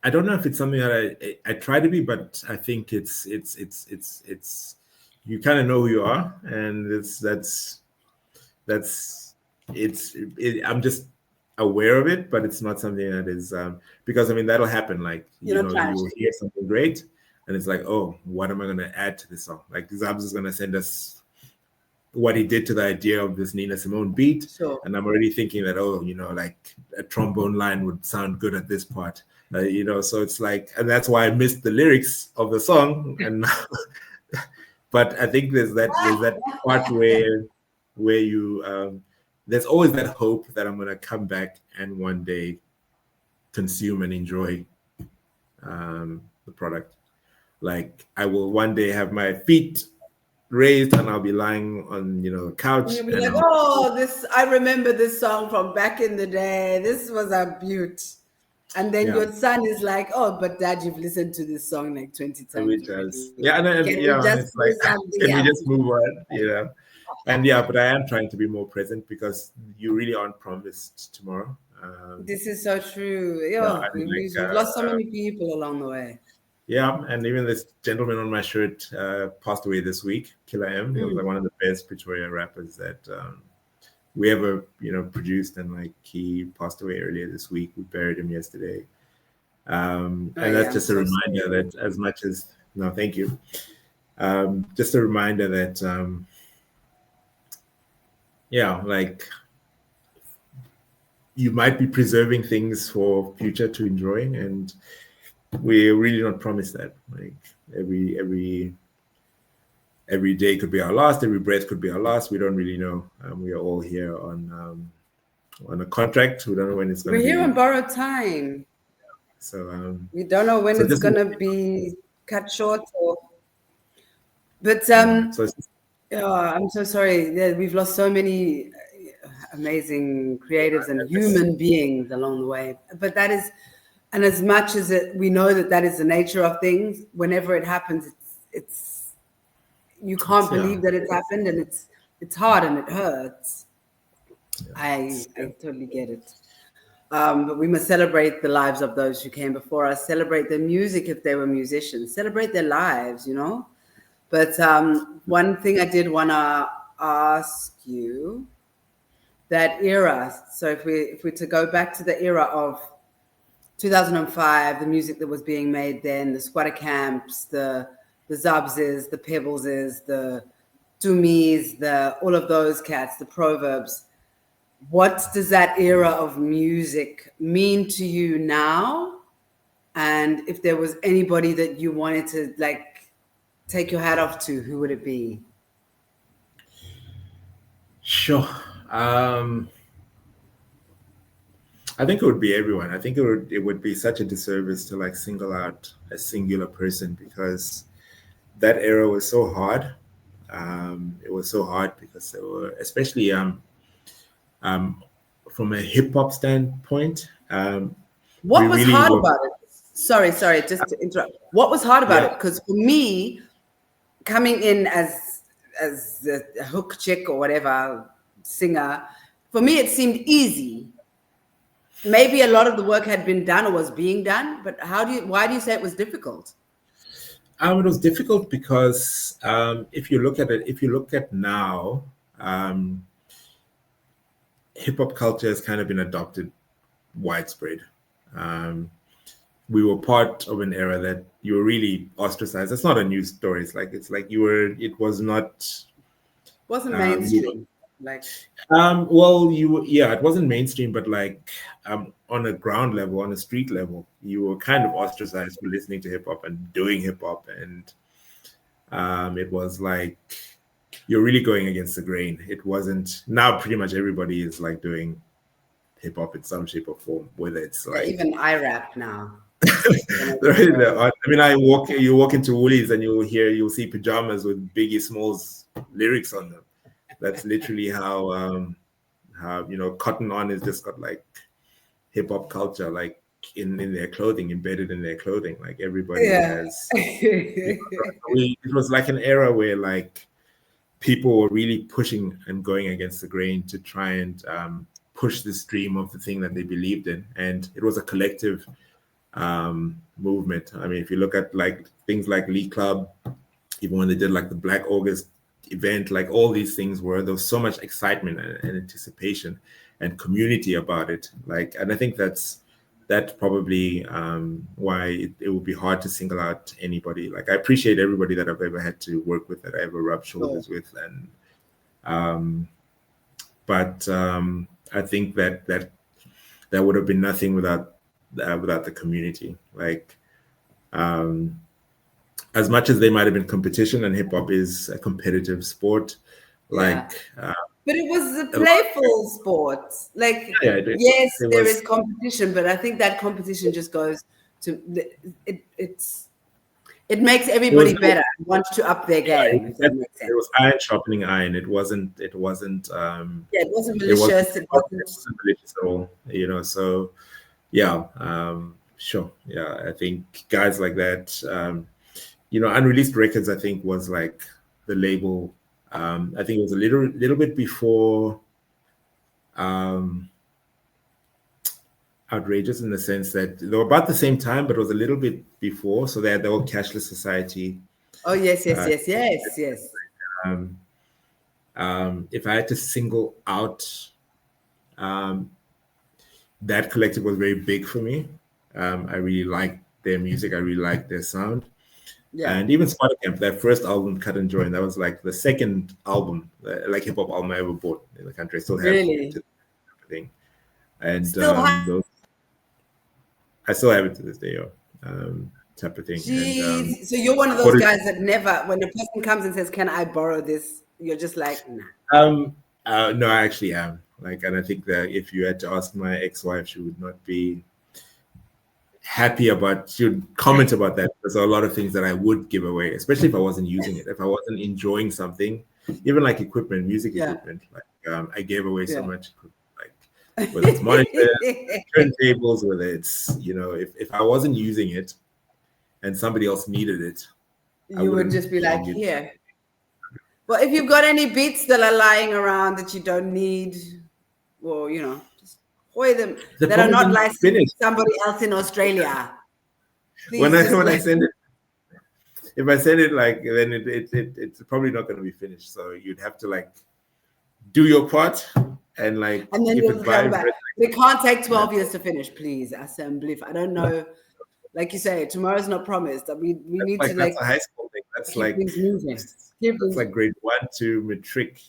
I don't know if it's something that I try to be, but I think it's you kind of know who you are, and I'm just aware of it, but it's not something that is because I mean that'll happen. Like You're not trying you will to. hear something great, and it's like, oh, what am I going to add to this song? Like Nyambz is going to send us what he did to the idea of this Nina Simone beat, Sure. and I'm already thinking that like a trombone line would sound good at this part. So it's like, and that's why I missed the lyrics of the song, and but I think there's that part where you there's always that hope that I'm gonna come back and one day consume and enjoy the product. Like I will one day have my feet raised and I'll be lying on a couch You'll be and like, oh, I remember this song from back in the day. This was a beaut. And then your son is like, oh, but Dad, you've listened to this song like 20 times already. And it's like, can we just move on? And but I am trying to be more present because you really aren't promised tomorrow. This is so true. We've lost so many people along the way. Yeah, and even this gentleman on my shirt passed away this week. Killer M. He was like one of the best Pretoria rappers that we ever produced, and like he passed away earlier this week. We buried him yesterday, and that's just a reminder that as much as thank you, just a reminder that like you might be preserving things for future to enjoy, and we're really not promised that. Like every day could be our last, every breath could be our last. We don't really know. We are all here on a contract. We don't know when it's going to be. We're here on borrowed time. So we don't know when it's going to be cut short but I'm so sorry. Yeah, we've lost so many amazing creatives and human beings along the way. But that is, and as much as we know that is the nature of things, whenever it happens, it's you can't believe that it's happened, and it's hard and it hurts. I totally get it. But we must celebrate the lives of those who came before us, celebrate their music if they were musicians, celebrate their lives, But one thing I did want to ask you, that era. So if we to go back to the era of 2005, the music that was being made then, the squatter camps, the Zabzes, the Pebbleses, the Tumis, all of those cats, the ProVerbs. What does that era of music mean to you now? And if there was anybody that you wanted to take your hat off to, who would it be? Sure. I think it would be everyone. I think it would be such a disservice to single out a singular person, because that era was so hard. It was so hard because there were, especially from a hip hop standpoint. What was hard about it? Sorry, just to interrupt. What was hard about it? Because for me, coming in as a hook chick or whatever, singer, for me it seemed easy. Maybe a lot of the work had been done or was being done, but why do you say it was difficult? It was difficult because if you look at now, hip hop culture has kind of been adopted widespread. We were part of an era that you were really ostracized. It's not a news story. It was not. Wasn't mainstream. It wasn't mainstream, but on a ground level, on a street level, you were kind of ostracized for listening to hip hop and doing hip hop, and it was like you're really going against the grain. It wasn't. Now pretty much everybody is doing hip hop in some shape or form, whether it's even I rap now. I mean, you walk into Woolies and you'll see pajamas with Biggie Smalls lyrics on them. That's literally how Cotton On has just got hip hop culture in their clothing, embedded in their clothing. Everybody has. It was an era where people were really pushing and going against the grain to try and push this dream of the thing that they believed in, and it was a collective movement. I mean, if you look at like things like Lee Club, even when they did like the Black August event, like all these things there was so much excitement and anticipation and community about it. Like, and I think that's probably why it would be hard to single out anybody. Like, I appreciate everybody that I've ever had to work with, that I ever rubbed shoulders with, and but I think that would have been nothing without the community. Like, as much as they might have been competition, and hip hop is a competitive sport, like. But it was a playful sport. Like, yes, there is competition, but I think that competition just goes to it makes everybody better, wants to up their game. If that makes sense. It was iron sharpening iron. It wasn't. It wasn't malicious. It wasn't malicious at all. You know. So, yeah. Sure. Yeah. I think guys like that. You know, Unreleased Records, I think, was like the label. I think it was a little bit before Outrageous, in the sense that they were about the same time, but it was a little bit before. So they had the old Cashless Society. Oh, yes. If I had to single out, that collective was very big for me. I really liked their music. I really liked their sound. Yeah. And even Sparta Camp, that first album, Cut and Join, that was like the second album, like hip hop album I ever bought in the country. I still have it. Thing. And I still have it to this day, type of thing. And, so you're one of those guys that never, when a person comes and says, "Can I borrow this?" You're just like, nah. No, I actually am. Like, and I think that if you had to ask my ex-wife, she would not be happy about, she would comment about that. There's a lot of things that I would give away, especially if I wasn't using it, if I wasn't enjoying something, even like equipment, music equipment. Like, I gave away so much equipment, like whether it's monitors, turntables, whether it's, you know, if I wasn't using it and somebody else needed it, you would just be like, here. Well, if you've got any beats that are lying around that you don't need, or, you know, just hoy them, that are not licensed to somebody else in Australia. When I send it, if I send it, like, then it's probably not going to be finished. So you'd have to like do your part, and like, and then you'll come back. It can't take 12 years to finish, please. Assembly. I don't know. Like you say, tomorrow's not promised. We need to like. That's a high school thing. That's like that's like grade 1 to matric.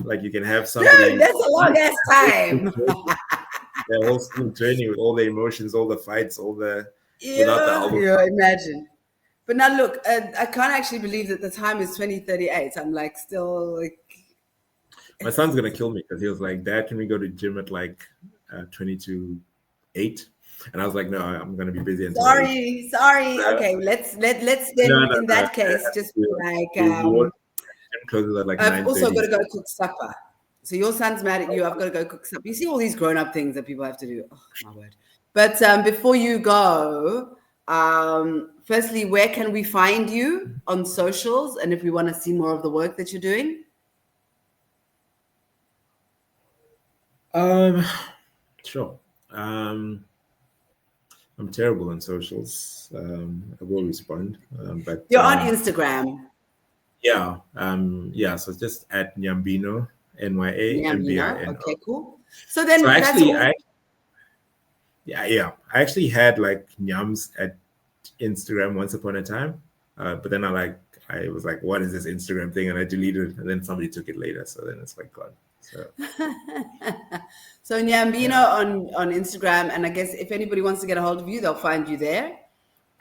Like, you can have somebody. That's a long ass time. The whole school journey with all the emotions, all the fights, all the without the album. Yeah, imagine. But now look, I can't actually believe that the time is 2038. I'm like still like. My son's gonna kill me because he was like, "Dad, can we go to gym at like 8?" And I was like, "No, I'm gonna be busy." Until sorry. Okay, let's then in that case just be like. Closes at like I've also got to go cook supper. So your son's mad at you. I've got to go cook supper. You see all these grown-up things that people have to do. Oh my word! But before you go, firstly, where can we find you on socials? And if we want to see more of the work that you're doing? Sure. I'm terrible on socials. I will respond, but you're on Instagram. Yeah. So it's just at Nyambino, NYAMBINO. Okay, cool. So then, I actually had like Nyams at Instagram once upon a time, but then I was like, what is this Instagram thing? And I deleted it, and then somebody took it later. So then it's like gone. So Nyambino on Instagram, and I guess if anybody wants to get a hold of you, they'll find you there.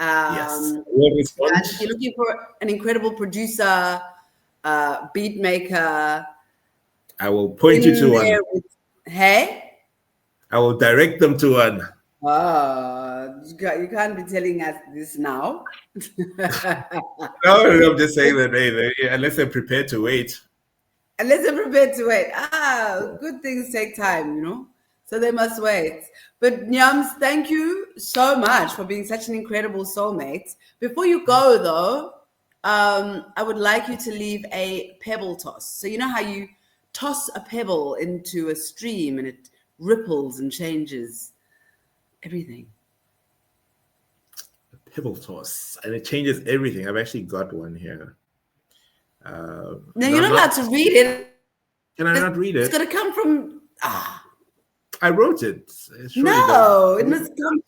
Yes. And if you're looking for an incredible producer, beat maker, I will point you to one. Hey? I will direct them to one. You can't be telling us this now. No, I'm just saying that unless they're prepared to wait. Good things take time, you know. So they must wait. But Nyams, thank you so much for being such an incredible soulmate. Before you go, though, I would like you to leave a pebble toss. So you know how you toss a pebble into a stream and it ripples and changes everything. pebble toss, and it changes everything. I've actually got one here. No, you're not allowed to read it. Can I not read it? It's got to come from. I wrote it. No, it must come.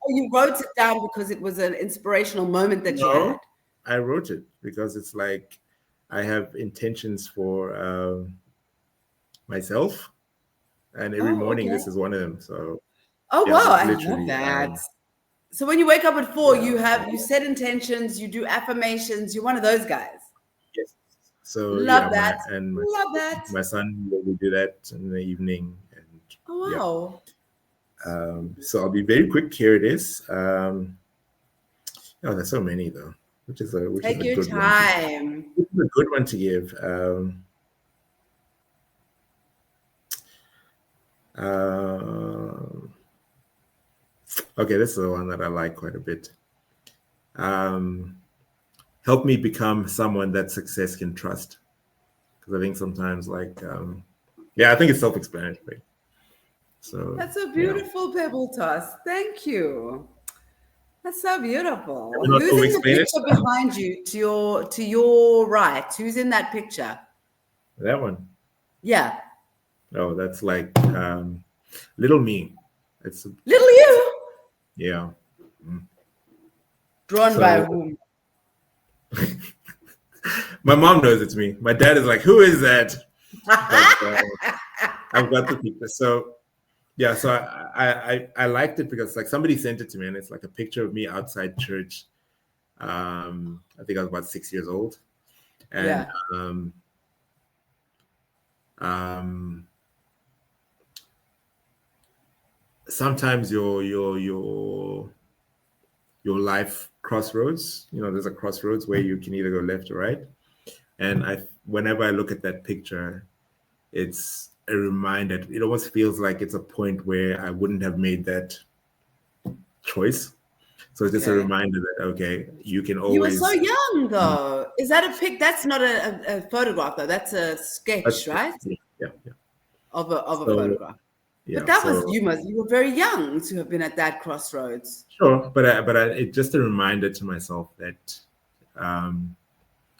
Oh, you wrote it down because it was an inspirational moment that you had. I wrote it because it's like I have intentions for myself, and every morning this is one of them. So. Oh wow, I love that. So when you wake up at 4, you set intentions, you do affirmations. You're one of those guys. Yes. So love that. My son will do that in the evening. And wow. So I'll be very quick. Here it is. There's so many though, which is a good time. Which is a good one to give. Okay, this is the one that I like quite a bit. Help me become someone that success can trust. Because I think sometimes, I think it's self-explanatory. So that's a beautiful pebble toss. Thank you. That's so beautiful. Who's in the picture behind you to your right? Who's in that picture? That one. Yeah. Oh, that's like little me. It's little you. Yeah. Drawn by whom? My mom knows it's me. My dad is like, "Who is that?" But, I've got the picture. So yeah, so I liked it because like somebody sent it to me, and it's like a picture of me outside church. I think I was about 6 years old, and sometimes your life crossroads, there's a crossroads where you can either go left or right. And whenever I look at that picture, it's a reminder. It almost feels like it's a point where I wouldn't have made that choice. So it's just a reminder that, you can always... You were so young, though. Is that a pic? That's not a photograph, though. That's a sketch, right? Yeah. Of a photograph. Yeah, but that was you were very young to have been at that crossroads. Sure, but it's just a reminder to myself that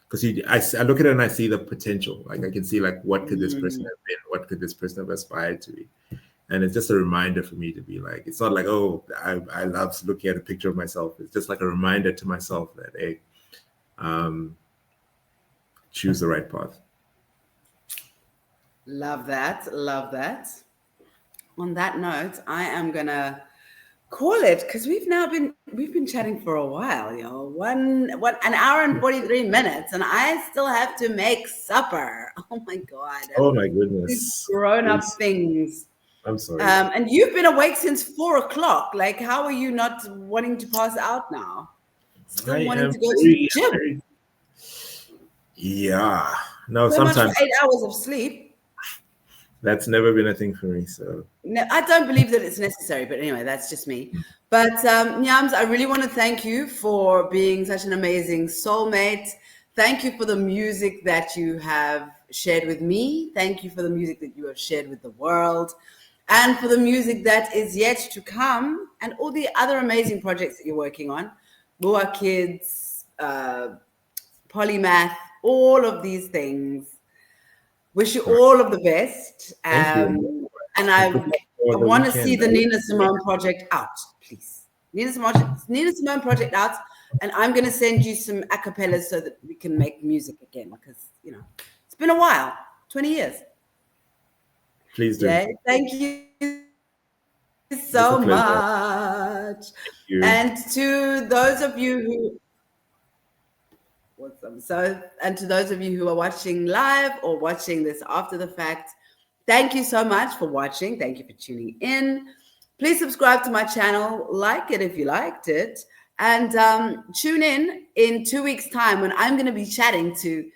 because I look at it and I see the potential. Like I can see like what could this person have been, what could this person have aspired to be, and it's just a reminder for me to be like, it's not like I love looking at a picture of myself. It's just like a reminder to myself that choose the right path. Love that. On that note, I am gonna call it because we've been chatting for a while, an hour and 43 minutes, and I still have to make supper. Oh my god! Oh my goodness! These grown-up things. I'm sorry. And you've been awake since 4 o'clock. Like, how are you not wanting to pass out now? Still wanting to go to the gym? Yeah. No, so sometimes much for 8 hours of sleep. That's never been a thing for me. So no, I don't believe that it's necessary, but anyway, that's just me. But Nyams, I really want to thank you for being such an amazing soulmate. Thank you for the music that you have shared with me. Thank you for the music that you have shared with the world, and for the music that is yet to come, and all the other amazing projects that you're working on. Boa Kids, Polymath, all of these things. Wish you all of the best. And I want to see the Nina Simone project out, please. Nina Simone project out. And I'm going to send you some acapellas so that we can make music again, because, it's been a while, 20 years. Please do. Yeah, thank you so much. Thank you. And to those of you who... And to those of you who are watching live or watching this after the fact, thank you so much for watching. Thank you for tuning in. Please subscribe to my channel, like it if you liked it, and tune in 2 weeks' time when I'm going to be chatting to...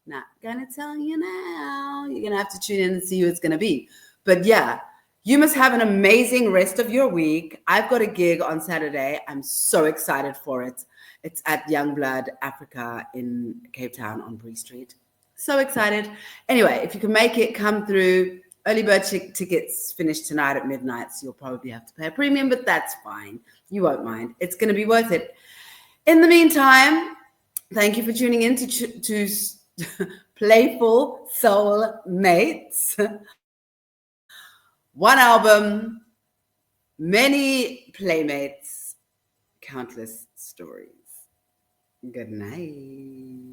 Not going to tell you now. You're going to have to tune in and see who it's going to be. But yeah, you must have an amazing rest of your week. I've got a gig on Saturday. I'm so excited for it. It's at Young Blood Africa in Cape Town on Bree Street. So excited. Anyway, if you can make it, come through. Early bird tickets finish tonight at midnight, so you'll probably have to pay a premium, but that's fine. You won't mind. It's going to be worth it. In the meantime, thank you for tuning in to Playful Soul Mates. One album, many playmates, countless stories. Good night.